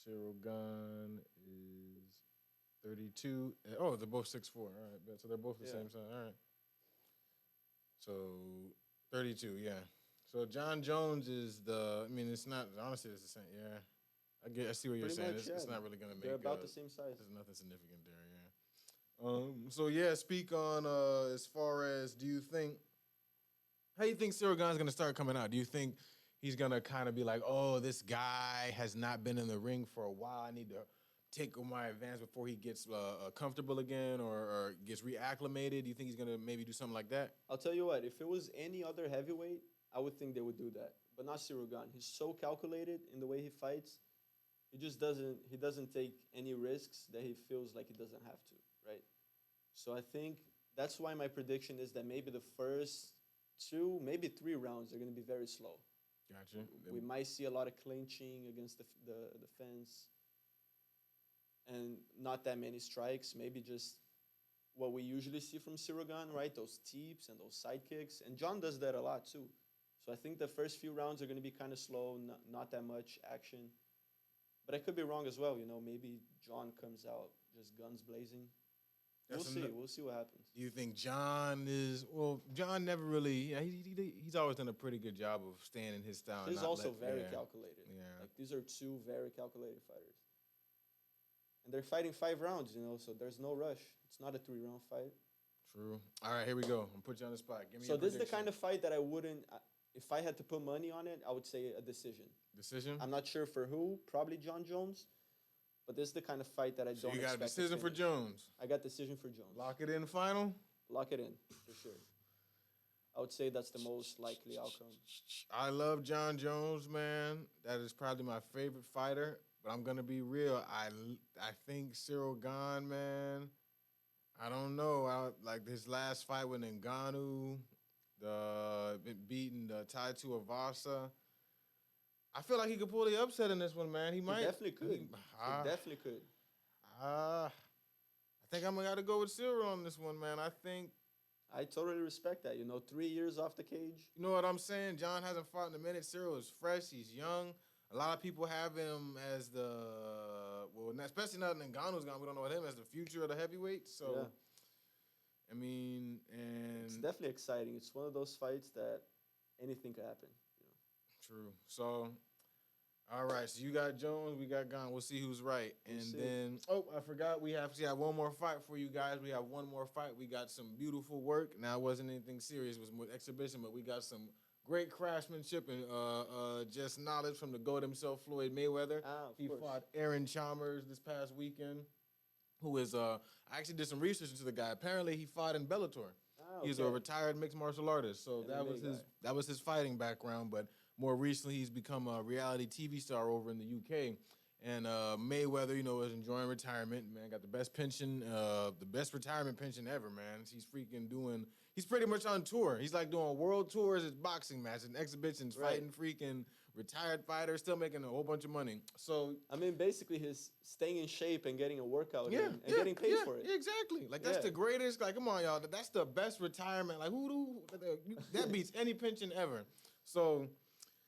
[SPEAKER 1] Ciryl Gane is 32. Oh, they're both 6'4". All right, so they're both the same size. All right. So 32, yeah. So John Jones is it's not, honestly, it's the same. Yeah. I see what you're saying. It's not really going to make.
[SPEAKER 2] They're about the same size.
[SPEAKER 1] There's nothing significant there, yeah. So, yeah, speak on as far as, how do you think Ciryl Gane's going to start coming out? Do you think he's going to kind of be like, oh, this guy has not been in the ring for a while. I need to take my advance before he gets comfortable again or gets reacclimated? Do you think he's going to maybe do something like that?
[SPEAKER 2] I'll tell you what. If it was any other heavyweight, I would think they would do that. But not Ciryl Gane. He's so calculated in the way he fights He just doesn't take any risks that he feels like he doesn't have to, right? So I think that's why my prediction is that maybe the first 2, maybe 3 rounds are going to be very slow.
[SPEAKER 1] Gotcha.
[SPEAKER 2] We might see a lot of clinching against the fence and not that many strikes. Maybe just what we usually see from Ciryl, right? Those teeps and those side kicks. And John does that a lot too. So I think the first few rounds are going to be kind of slow, not that much action. But I could be wrong as well. Maybe John comes out just guns blazing. We'll see. We'll see what happens.
[SPEAKER 1] Do you think John is? Well, John never really. Yeah, he's always done a pretty good job of staying in his style.
[SPEAKER 2] He's also very calculated.
[SPEAKER 1] Yeah.
[SPEAKER 2] Like these are 2 very calculated fighters, and they're fighting 5 rounds. So there's no rush. It's not a 3-round fight.
[SPEAKER 1] True. All right, here we go. I'm put you on the spot. Give me.
[SPEAKER 2] So this is the kind of fight that I wouldn't. If I had to put money on it, I would say a decision.
[SPEAKER 1] Decision.
[SPEAKER 2] I'm not sure for who. Probably John Jones. But this is the kind of fight that I don't expect.
[SPEAKER 1] You got a decision for Jones.
[SPEAKER 2] I got decision for Jones.
[SPEAKER 1] Lock it in final?
[SPEAKER 2] Lock it in, for sure. I would say that's the most likely outcome.
[SPEAKER 1] I love John Jones, man. That is probably my favorite fighter. But I'm going to be real. I think Ciryl Gane, man. I don't know. Like his last fight with Ngannou, beating the Tai Tuivasa. I feel like he could pull the upset in this one, man. He might.
[SPEAKER 2] He definitely could. He definitely could.
[SPEAKER 1] I think I'm gonna have to go with Ciryl on this one, man.
[SPEAKER 2] I totally respect that. 3 years off the cage.
[SPEAKER 1] You know what I'm saying? John hasn't fought in a minute. Ciryl is fresh. He's young. A lot of people have him as especially now that Ngannou's gone. We don't know him as the future of the heavyweight. So, yeah. I mean, and
[SPEAKER 2] it's definitely exciting. It's one of those fights that anything could happen.
[SPEAKER 1] True. So, all right. So you got Jones, we got Gane. We'll see who's right. And then, I forgot. We have one more fight for you guys. We have one more fight. We got some beautiful work. Now, it wasn't anything serious. It was more exhibition, but we got some great craftsmanship and just knowledge from the GOAT himself, Floyd Mayweather. He fought Aaron Chalmers this past weekend, who is, I actually did some research into the guy. Apparently, he fought in Bellator.
[SPEAKER 2] Okay.
[SPEAKER 1] He's a retired mixed martial artist. So that was his fighting background, but more recently, he's become a reality TV star over in the UK. And Mayweather, is enjoying retirement. Man, got the best pension, the best retirement pension ever, man. He's pretty much on tour. He's like doing world tours, his boxing matches and exhibitions, fighting freaking retired fighters, still making a whole bunch of money. So,
[SPEAKER 2] I mean, basically, he's staying in shape and getting a workout and getting paid for it.
[SPEAKER 1] Exactly. Like, that's the greatest. Like, come on, y'all. That's the best retirement. Like, that beats any pension ever. So,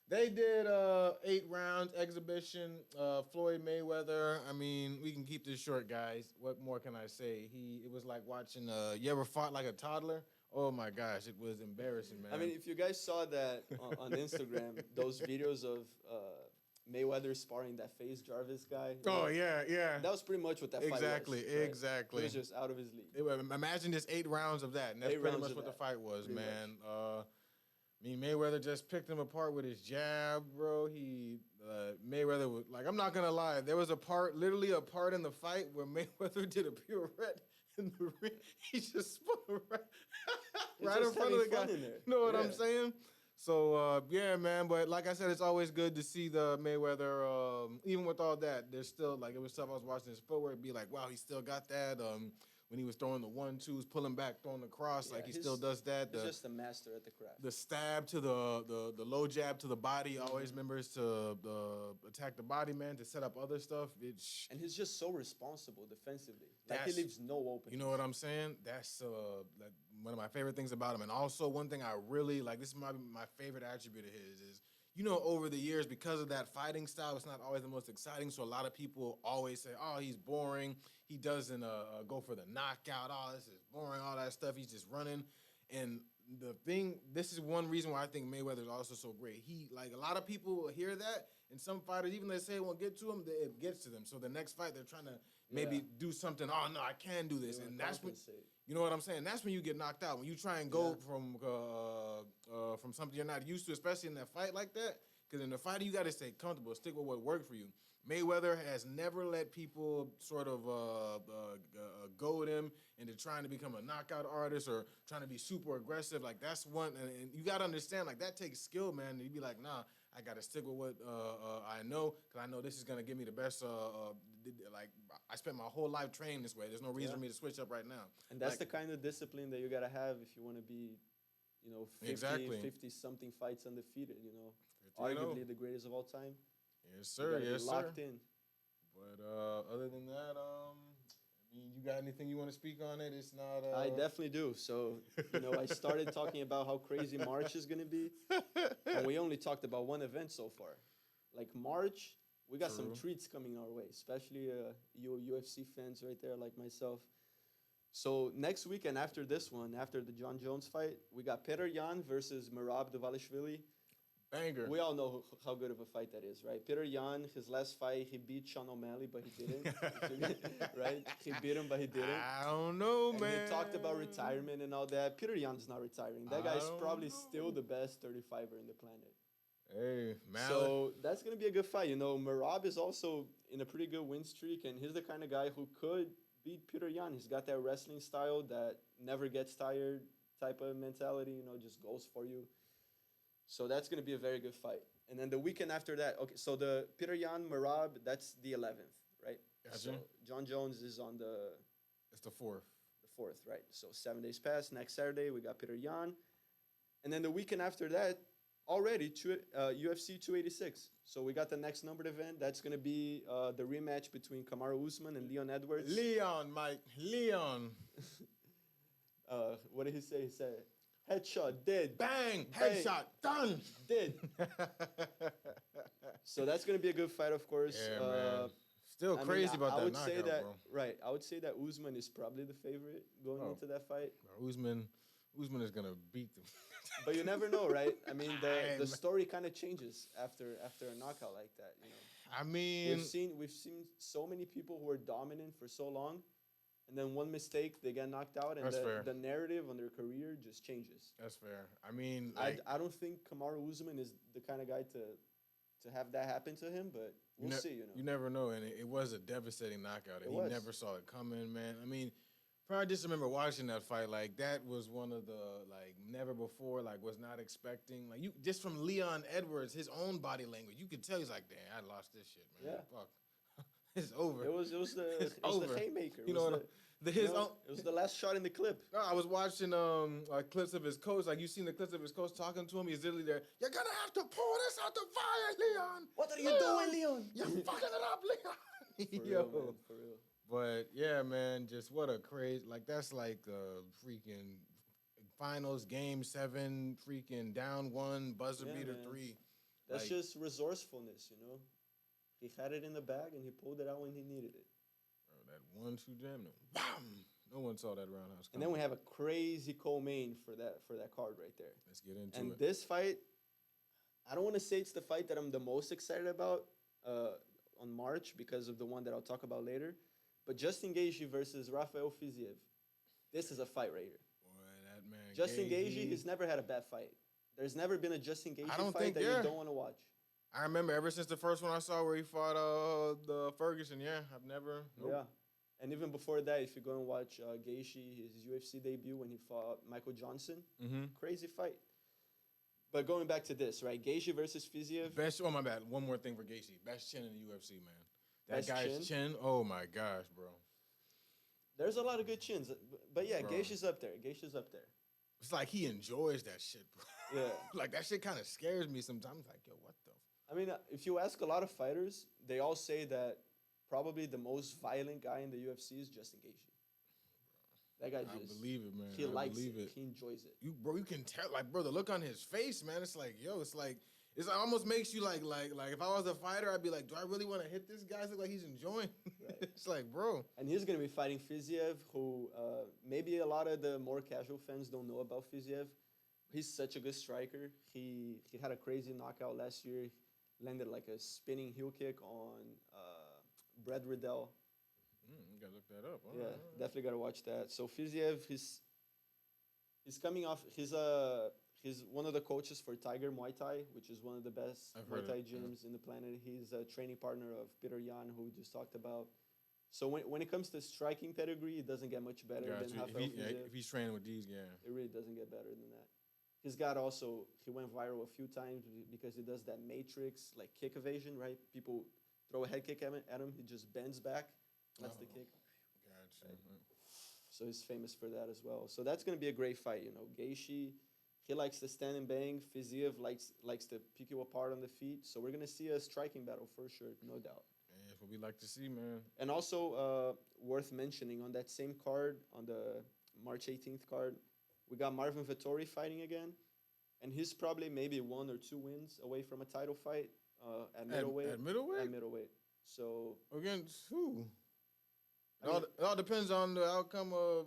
[SPEAKER 1] they did 8 rounds exhibition. Floyd Mayweather. I mean, we can keep this short, guys. What more can I say? It was like watching. You ever fought like a toddler? Oh my gosh, it was embarrassing, man.
[SPEAKER 2] I mean, if you guys saw that on Instagram, those videos of Mayweather sparring that Face Jarvis guy.
[SPEAKER 1] Oh yeah.
[SPEAKER 2] That was pretty much what that fight was.
[SPEAKER 1] Exactly.
[SPEAKER 2] He was just out of his league.
[SPEAKER 1] Imagine just 8 rounds of that, and that's pretty much what the fight was, man. Mayweather just picked him apart with his jab, bro. Mayweather was like, I'm not gonna lie, there was literally a part in the fight where Mayweather did a pirouette in the ring. He just spun right in front of the guy. You know what I'm saying? So man. But like I said, it's always good to see the Mayweather. Even with all that, there's still it was tough. I was watching his footwork, be like, wow, he still got that. When he was throwing the 1-2s, pulling back, throwing the cross, he still does that.
[SPEAKER 2] He's just a master at the craft.
[SPEAKER 1] The stab to the low jab to the body, always remembers to attack the body, man, to set up other stuff.
[SPEAKER 2] And he's just so responsible defensively. He leaves no opening.
[SPEAKER 1] You know what I'm saying? That's one of my favorite things about him. And also one thing I really like, this is my favorite attribute of his is, over the years, because of that fighting style, it's not always the most exciting. So a lot of people always say, oh, he's boring. He doesn't go for the knockout. Oh, this is boring, all that stuff. He's just running. And this is one reason why I think Mayweather is also so great. A lot of people hear that, and some fighters, even they say it won't get to them, it gets to them. So the next fight, they're trying to maybe do something. Oh, no, I can do this. And that's when, you know what I'm saying? That's when you get knocked out. When you try and go from something you're not used to, especially in that fight like that, Because in the fight, you got to stay comfortable, stick with what worked for you. Mayweather has never let people sort of goad him into trying to become a knockout artist or trying to be super aggressive. Like, that's one, and you got to understand, like, that takes skill, man. And you be like, nah, I got to stick with what I know, because I know this is going to give me the best, like, I spent my whole life training this way. There's no reason for me to switch up right now.
[SPEAKER 2] And that's
[SPEAKER 1] like,
[SPEAKER 2] the kind of discipline that you got to have if you want to be, 50-something fights undefeated, Arguably the greatest of all time.
[SPEAKER 1] Yes, sir. Yes, sir.
[SPEAKER 2] Locked in.
[SPEAKER 1] But other than that, I mean, you got anything you want to speak on it? It's not.
[SPEAKER 2] I definitely do. So, I started talking about how crazy March is going to be, and we only talked about one event so far. Like March, we got some treats coming our way, especially you UFC fans right there like myself. So next weekend after this one, after the John Jones fight, we got Petr Yan versus Merab Dvalishvili.
[SPEAKER 1] Banger.
[SPEAKER 2] We all know how good of a fight that is, right? Petr Yan, his last fight, he beat Sean O'Malley, but he didn't. Right? He beat him, but he didn't.
[SPEAKER 1] I don't know,
[SPEAKER 2] and
[SPEAKER 1] man.
[SPEAKER 2] He talked about retirement and all that. Petr Yan's not retiring. That guy's probably still the best 35er in the planet.
[SPEAKER 1] Hey, man.
[SPEAKER 2] So that's going to be a good fight. Merab is also in a pretty good win streak, and he's the kind of guy who could beat Petr Yan. He's got that wrestling style that never gets tired type of mentality, just goes for you. So that's going to be a very good fight. And then the weekend after that, okay, so the Petr Yan Merab, that's the 11th, right?
[SPEAKER 1] Gotcha.
[SPEAKER 2] So John Jones is on
[SPEAKER 1] it's the 4th.
[SPEAKER 2] The 4th, right? So 7 days pass. Next Saturday, we got Petr Yan. And then the weekend after that, already UFC 286. So we got the next numbered event. That's going to be the rematch between Kamaru Usman and Leon Edwards.
[SPEAKER 1] Leon, Mike. Leon.
[SPEAKER 2] What did he say? He said, headshot, dead.
[SPEAKER 1] Bang, headshot, done.
[SPEAKER 2] Dead. So that's going to be a good fight, of course.
[SPEAKER 1] Yeah, man. Still crazy about that knockout, bro.
[SPEAKER 2] Right. I would say that Usman is probably the favorite going into that fight.
[SPEAKER 1] Usman is going to beat them.
[SPEAKER 2] But you never know, right? I mean, the story kind of changes after a knockout like that,
[SPEAKER 1] I mean,
[SPEAKER 2] we've seen so many people who are dominant for so long, and then one mistake, they get knocked out, and the narrative on their career just changes.
[SPEAKER 1] That's fair. I mean,
[SPEAKER 2] I don't think Kamaru Usman is the kind of guy to have that happen to him, but we'll see.
[SPEAKER 1] You never know, and it was a devastating knockout, and he never saw it coming, man. I mean, I just remember watching that fight. Like, that was one of the, like, never before, like, was not expecting. Like, you just from Leon Edwards, his own body language, you could tell he's like, damn, I lost this shit, man.
[SPEAKER 2] Yeah.
[SPEAKER 1] Fuck. It's over.
[SPEAKER 2] It was the haymaker.
[SPEAKER 1] It
[SPEAKER 2] was the last shot in the clip.
[SPEAKER 1] No, I was watching clips of his coach. Like, you seen the clips of his coach talking to him. He's literally there. You're gonna have to pour this out the fire, Leon.
[SPEAKER 2] What are you doing, Leon?
[SPEAKER 1] You're fucking it up, Leon.
[SPEAKER 2] For real, man, for real.
[SPEAKER 1] But yeah, man, just what a crazy, like, that's like freaking finals, game 7, freaking down 1, buzzer beater, man. 3.
[SPEAKER 2] That's just resourcefulness, He had it in the bag and he pulled it out when he needed it.
[SPEAKER 1] Bro, that 1-2 jam, no one saw that roundhouse coming.
[SPEAKER 2] And then we have a crazy co-main for that card right there.
[SPEAKER 1] Let's get into it.
[SPEAKER 2] And this fight, I don't want to say it's the fight that I'm the most excited about on March because of the one that I'll talk about later. But Justin Gaethje versus Rafael Fiziev. This is a fight right here.
[SPEAKER 1] Boy, that man.
[SPEAKER 2] Justin Gaethje has never had a bad fight. There's never been a Justin Gaethje fight that you don't want to watch.
[SPEAKER 1] I remember ever since the first one I saw where he fought the Ferguson. Yeah, I've never. Nope.
[SPEAKER 2] Yeah. And even before that, if you go and watch Gaethje, his UFC debut when he fought Michael Johnson, crazy fight. But going back to this, right? Gaethje versus Fiziev.
[SPEAKER 1] Oh, my bad. One more thing for Gaethje. Best chin in the UFC, man. That
[SPEAKER 2] Best
[SPEAKER 1] guy's chin, oh my gosh, bro.
[SPEAKER 2] There's a lot of good chins. But yeah, Gaethje's up there. Gaethje's up there.
[SPEAKER 1] It's like he enjoys that shit, bro.
[SPEAKER 2] Yeah.
[SPEAKER 1] Like, that shit kind of scares me sometimes. Like, yo, what the?
[SPEAKER 2] I mean, if you ask a lot of fighters, they all say that probably the most violent guy in the UFC is Justin Gaethje. That guy just...
[SPEAKER 1] I believe it, man.
[SPEAKER 2] He likes it. He enjoys it.
[SPEAKER 1] You can tell, like, bro, the look on his face, man, it's like, yo, it's like... It almost makes you like if I was a fighter, I'd be like, do I really want to hit this guy? It looks like he's enjoying. Right. It's like, bro.
[SPEAKER 2] And he's going to be fighting Fiziev, who maybe a lot of the more casual fans don't know about Fiziev. He's such a good striker. He had a crazy knockout last year. Landed like a spinning heel kick on Brad Riddell.
[SPEAKER 1] You got to look that up.
[SPEAKER 2] Definitely got to watch that. So Fiziev, he's coming off... He's one of the coaches for Tiger Muay Thai, which is one of the best
[SPEAKER 1] I've
[SPEAKER 2] Muay
[SPEAKER 1] heard
[SPEAKER 2] Thai
[SPEAKER 1] it, yeah.
[SPEAKER 2] gyms in the planet. He's a training partner of Peter Yan, who we just talked about. So when it comes to striking pedigree, it doesn't get much better than
[SPEAKER 1] Gotcha.
[SPEAKER 2] Rafael Fiziev.
[SPEAKER 1] If he's training with these, yeah.
[SPEAKER 2] It really doesn't get better than that. He's got also, he went viral a few times because he does that matrix, like kick evasion, right? People throw a head kick at him, he just bends back. That's the kick.
[SPEAKER 1] Gotcha.
[SPEAKER 2] Right. So he's famous for that as well. So that's going to be a great fight, you know. Gaethje, he likes to stand and bang. Fiziev likes to pick you apart on the feet. So we're going to see a striking battle for sure, no doubt.
[SPEAKER 1] Yeah, that's what we like to see, man.
[SPEAKER 2] And also worth mentioning, on that same card, on the March 18th card, we got Marvin Vettori fighting again. And he's probably maybe 1 or 2 wins away from a title fight at middleweight.
[SPEAKER 1] At middleweight?
[SPEAKER 2] At middleweight. So
[SPEAKER 1] Against who?
[SPEAKER 2] I mean,
[SPEAKER 1] It all depends on the outcome of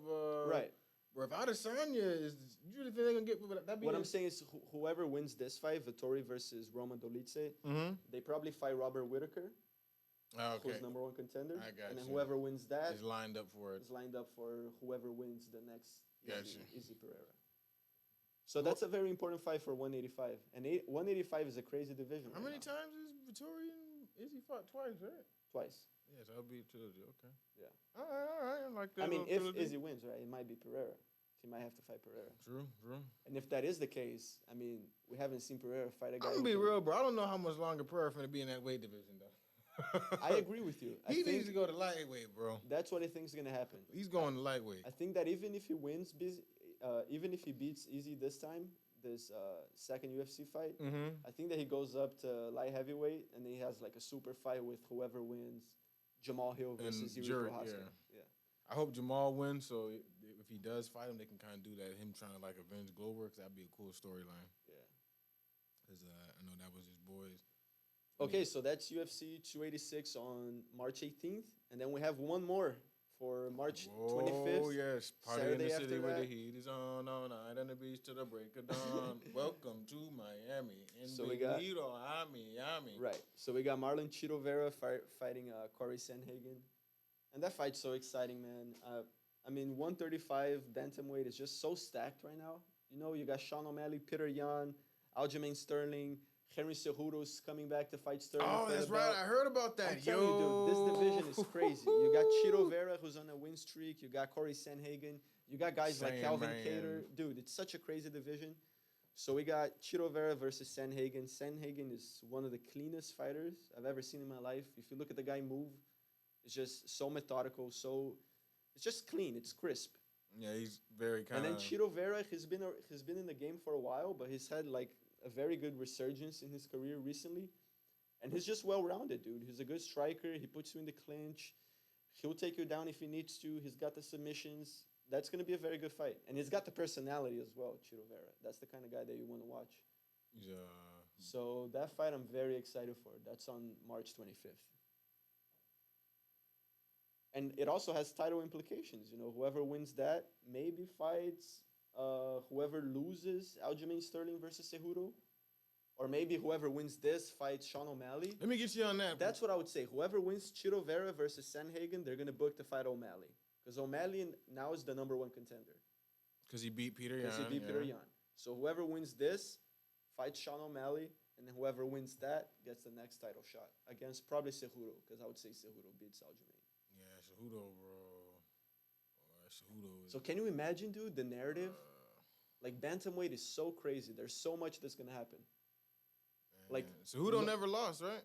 [SPEAKER 2] right.
[SPEAKER 1] Bro, if Adesanya is, you really think they're gonna get that?
[SPEAKER 2] What I'm saying is, whoever wins this fight, Vettori versus Roman Dolidze, they probably fight Robert Whittaker, who's #1 contender.
[SPEAKER 1] I got
[SPEAKER 2] and then
[SPEAKER 1] you.
[SPEAKER 2] whoever wins that
[SPEAKER 1] Is lined up for it.
[SPEAKER 2] is lined up for whoever wins the next
[SPEAKER 1] Gotcha.
[SPEAKER 2] Izzy Pereira. So that's a very important fight for 185. And 185 is a crazy division.
[SPEAKER 1] How
[SPEAKER 2] right
[SPEAKER 1] many
[SPEAKER 2] now.
[SPEAKER 1] times is Vittori and Izzy fought twice, right?
[SPEAKER 2] Twice.
[SPEAKER 1] Yes, that'll be a trilogy. Okay.
[SPEAKER 2] Yeah.
[SPEAKER 1] All right. I like that.
[SPEAKER 2] I mean,
[SPEAKER 1] little
[SPEAKER 2] if
[SPEAKER 1] trilogy.
[SPEAKER 2] Izzy wins, right, it might be Pereira. He might have to fight Pereira.
[SPEAKER 1] True.
[SPEAKER 2] And if that is the case, I mean, we haven't seen Pereira fight a guy.
[SPEAKER 1] I'm gonna be real, bro. I don't know how much longer Pereira finna be in that weight division, though.
[SPEAKER 2] I agree with you.
[SPEAKER 1] He needs to go to lightweight, bro.
[SPEAKER 2] That's what I think is gonna happen.
[SPEAKER 1] He's going to lightweight.
[SPEAKER 2] I think that even if he wins, even if he beats Izzy this time, this second UFC fight, I think that he goes up to light heavyweight and he has like a super fight with whoever wins, Jamal Hill versus Yuri Prochazka. Yeah.
[SPEAKER 1] I hope Jamal wins, so if he does fight him, they can kind of do that. Him trying to like avenge Glover, because that'd be a cool storyline.
[SPEAKER 2] Yeah.
[SPEAKER 1] Because I know that was his boys.
[SPEAKER 2] Okay, so that's UFC 286 on March 18th, and then we have one more for March 25th.
[SPEAKER 1] Oh yes, party
[SPEAKER 2] Saturday
[SPEAKER 1] in the
[SPEAKER 2] after
[SPEAKER 1] city where the
[SPEAKER 2] that.
[SPEAKER 1] heat is on all night and the beach till the break of dawn. Welcome to Miami.
[SPEAKER 2] So we got
[SPEAKER 1] Miami.
[SPEAKER 2] Right. So we got Marlon Chito Vera fighting Corey Sandhagen, and that fight's so exciting, man. I mean, 135 bantamweight is just so stacked right now. You know, you got Sean O'Malley, Peter Yan, Aljamain Sterling, Henry Cejudo's coming back to fight Sterling.
[SPEAKER 1] Oh,
[SPEAKER 2] for
[SPEAKER 1] that's
[SPEAKER 2] the
[SPEAKER 1] right.
[SPEAKER 2] belt.
[SPEAKER 1] I heard about that.
[SPEAKER 2] I'm telling you, dude, this division is crazy. You got Chito Vera, who's on a win streak. You got Corey Sandhagen. You got guys like Calvin Kattar. Dude, it's such a crazy division. So we got Chito Vera versus Sandhagen. Sandhagen is one of the cleanest fighters I've ever seen in my life. If you look at the guy move, it's just so methodical, it's just clean, it's crisp.
[SPEAKER 1] Yeah, he's very kind
[SPEAKER 2] And
[SPEAKER 1] of.
[SPEAKER 2] then Chito Vera, he's been in the game for a while, but he's had like a very good resurgence in his career recently. And he's just well-rounded, dude. He's a good striker. He puts you in the clinch. He'll take you down if he needs to. He's got the submissions. That's going to be a very good fight. And he's got the personality as well, Chito Vera. That's the kind of guy that you want to watch.
[SPEAKER 1] Yeah.
[SPEAKER 2] So that fight I'm very excited for. That's on March 25th. And it also has title implications. You know, whoever wins that maybe fights whoever loses Aljamain Sterling versus Cejudo. Or maybe whoever wins this fights Sean O'Malley.
[SPEAKER 1] Let me get you on that.
[SPEAKER 2] That's what I would say. Whoever wins Chito Vera versus Sandhagen, they're going to book to fight O'Malley. Because O'Malley now is the #1 contender.
[SPEAKER 1] Because he beat Peter Yan.
[SPEAKER 2] Because he beat Peter Yan. So whoever wins this fights Sean O'Malley. And then whoever wins that gets the next title shot against probably Cejudo. Because I would say Cejudo beats Aljamain.
[SPEAKER 1] Yeah, Cejudo, bro. Cejudo is...
[SPEAKER 2] So can you imagine, dude, the narrative? Like, bantamweight is so crazy. There's so much that's going to happen. Like
[SPEAKER 1] Cejudo never lost, right?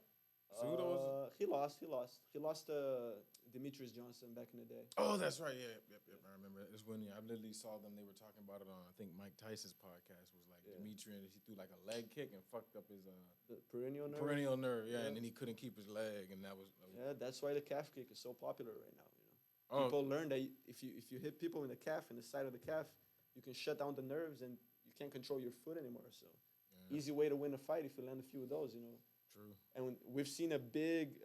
[SPEAKER 1] Cejudo
[SPEAKER 2] he lost. He lost to Demetrius Johnson back in the day.
[SPEAKER 1] Oh, that's right. Yeah, yep. I remember. It's when I literally saw them. They were talking about it on, I think, Mike Tyson's podcast. Was like Demetrius, he threw like a leg kick and fucked up his
[SPEAKER 2] the perennial nerve.
[SPEAKER 1] Perennial nerve, yeah, and then he couldn't keep his leg, and that was
[SPEAKER 2] that's why the calf kick is so popular right now. You know, people learn that if you hit people in the calf, in the side of the calf, you can shut down the nerves and you can't control your foot anymore. So. Easy way to win a fight if you land a few of those, you know.
[SPEAKER 1] True.
[SPEAKER 2] And we've seen a big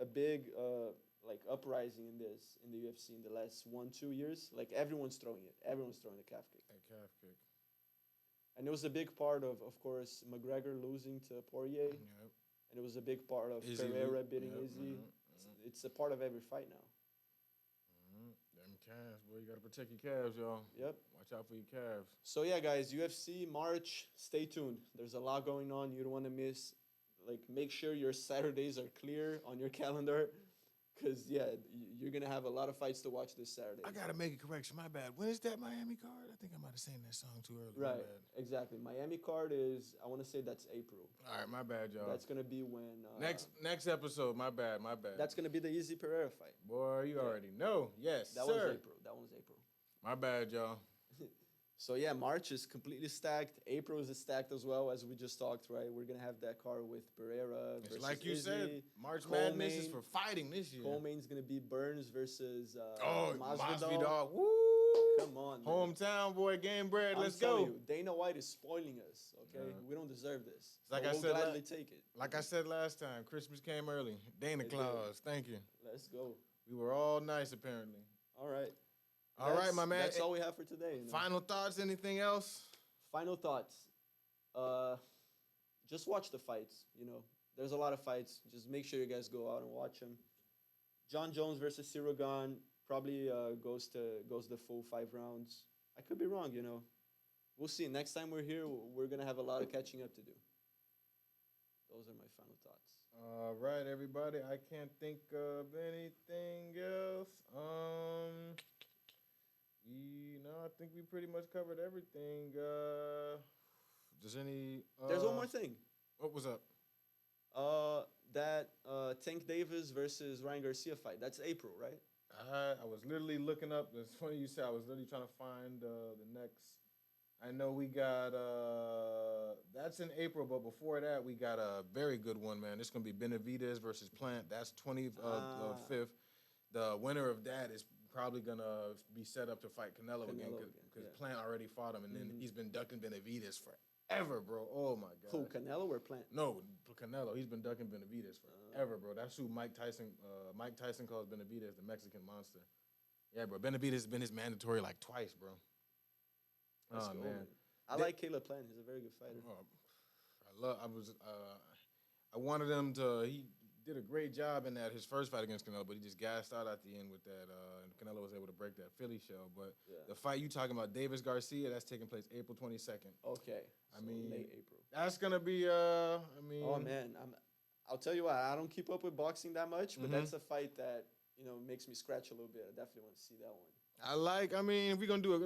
[SPEAKER 2] like uprising in the UFC in the last 1-2 years. Like everyone's throwing it. Everyone's throwing the calf kick.
[SPEAKER 1] A calf kick.
[SPEAKER 2] And it was a big part of course, McGregor losing to Poirier.
[SPEAKER 1] Yep.
[SPEAKER 2] And it was a big part of
[SPEAKER 1] Izzy
[SPEAKER 2] Pereira beating
[SPEAKER 1] yep,
[SPEAKER 2] Izzy. It's a part of every fight now.
[SPEAKER 1] Them Calves, boy. You got to protect your calves, y'all.
[SPEAKER 2] Yep.
[SPEAKER 1] Watch out for your calves.
[SPEAKER 2] So yeah, guys, UFC March. Stay tuned. There's a lot going on. You don't want to miss. Like, make sure your Saturdays are clear on your calendar, because yeah, you're gonna have a lot of fights to watch this Saturday.
[SPEAKER 1] I gotta make a correction. My bad. When is that Miami card? I think I might have sang that song too early.
[SPEAKER 2] Right. Exactly. Miami card is. I want to say that's April.
[SPEAKER 1] All right, my bad, y'all.
[SPEAKER 2] That's gonna be when.
[SPEAKER 1] Next episode. My bad.
[SPEAKER 2] That's gonna be the Izzy Pereira fight.
[SPEAKER 1] Boy, you already know. Yes,
[SPEAKER 2] That
[SPEAKER 1] sir.
[SPEAKER 2] was April. That was April.
[SPEAKER 1] My bad, y'all.
[SPEAKER 2] So yeah, March is completely stacked. April is stacked as well, as we just talked, right? We're gonna have that card with Pereira
[SPEAKER 1] It's
[SPEAKER 2] versus
[SPEAKER 1] like you
[SPEAKER 2] Izzy.
[SPEAKER 1] said, March
[SPEAKER 2] Coleman.
[SPEAKER 1] Madness is for fighting this year.
[SPEAKER 2] Coleman's gonna be Burns versus
[SPEAKER 1] Masvidal.
[SPEAKER 2] Masvidal.
[SPEAKER 1] Woo!
[SPEAKER 2] Come on, man.
[SPEAKER 1] Hometown boy, game bread.
[SPEAKER 2] I'm
[SPEAKER 1] Let's
[SPEAKER 2] telling
[SPEAKER 1] go.
[SPEAKER 2] you, Dana White is spoiling us. Okay,
[SPEAKER 1] Yeah.
[SPEAKER 2] we don't deserve this.
[SPEAKER 1] Like
[SPEAKER 2] But
[SPEAKER 1] I
[SPEAKER 2] we'll
[SPEAKER 1] said,
[SPEAKER 2] gladly take it.
[SPEAKER 1] Like I said last time, Christmas came early. Dana
[SPEAKER 2] It did.
[SPEAKER 1] Claus, thank you.
[SPEAKER 2] Let's go.
[SPEAKER 1] We were all nice, apparently.
[SPEAKER 2] All right.
[SPEAKER 1] All right, my man.
[SPEAKER 2] That's all we have for today.
[SPEAKER 1] Final thoughts? Anything else?
[SPEAKER 2] Final thoughts. Just watch the fights. There's a lot of fights. Just make sure you guys go out and watch them. John Jones versus Ciryl Gane probably goes the full 5 rounds. I could be wrong. We'll see. Next time we're here, we're gonna have a lot of catching up to do. Those are my final thoughts.
[SPEAKER 1] All right, everybody. I can't think of anything else. I think we pretty much covered everything. Does any?
[SPEAKER 2] There's one more thing.
[SPEAKER 1] What was up?
[SPEAKER 2] That Tank Davis versus Ryan Garcia fight. That's April, right?
[SPEAKER 1] I was literally looking up. It's funny you said. I was literally trying to find the next. I know we got that's in April, but before that we got a very good one, man. It's gonna be Benavidez versus Plant. That's 25th. The winner of that is probably gonna be set up to fight Canelo again because Plant already fought him, and then he's been ducking Benavidez forever, bro. Oh my god.
[SPEAKER 2] Who, Canelo or Plant?
[SPEAKER 1] No, Canelo. He's been ducking Benavidez forever, bro. That's who Mike Tyson calls Benavidez, the Mexican monster. Yeah, bro. Benavidez has been his mandatory like twice, bro.
[SPEAKER 2] Let's go, man. I like Caleb Plant. He's a very good fighter.
[SPEAKER 1] I wanted him to. He did a great job in that his first fight against Canelo, but he just gassed out at the end with that. And Canelo was able to break that Philly shell. But the fight you talking about, Davis Garcia, that's taking place April 22nd.
[SPEAKER 2] Okay.
[SPEAKER 1] I mean,
[SPEAKER 2] late April.
[SPEAKER 1] That's gonna be.
[SPEAKER 2] Oh man, I'll tell you what. I don't keep up with boxing that much, but that's a fight that makes me scratch a little bit. I definitely want to see that one.
[SPEAKER 1] If we're going to do it,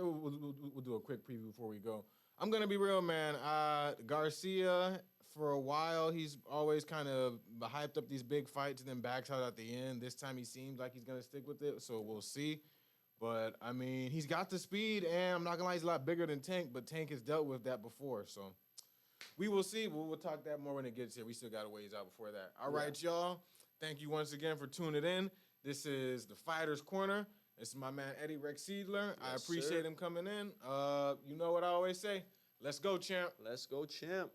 [SPEAKER 1] we'll do a quick preview before we go. I'm going to be real, man. Garcia, for a while, he's always kind of hyped up these big fights and then backs out at the end. This time he seems like he's going to stick with it, so we'll see. But, he's got the speed, and I'm not going to lie, he's a lot bigger than Tank, but Tank has dealt with that before, so we will see. We'll talk that more when it gets here. We still got a ways out before that. All right, y'all. Thank you once again for tuning in. This is the Fighter's Corner. This is my man, Eddie Rex Seidler. I appreciate him coming in. You know what I always say? Let's go, champ.
[SPEAKER 2] Let's go, champ.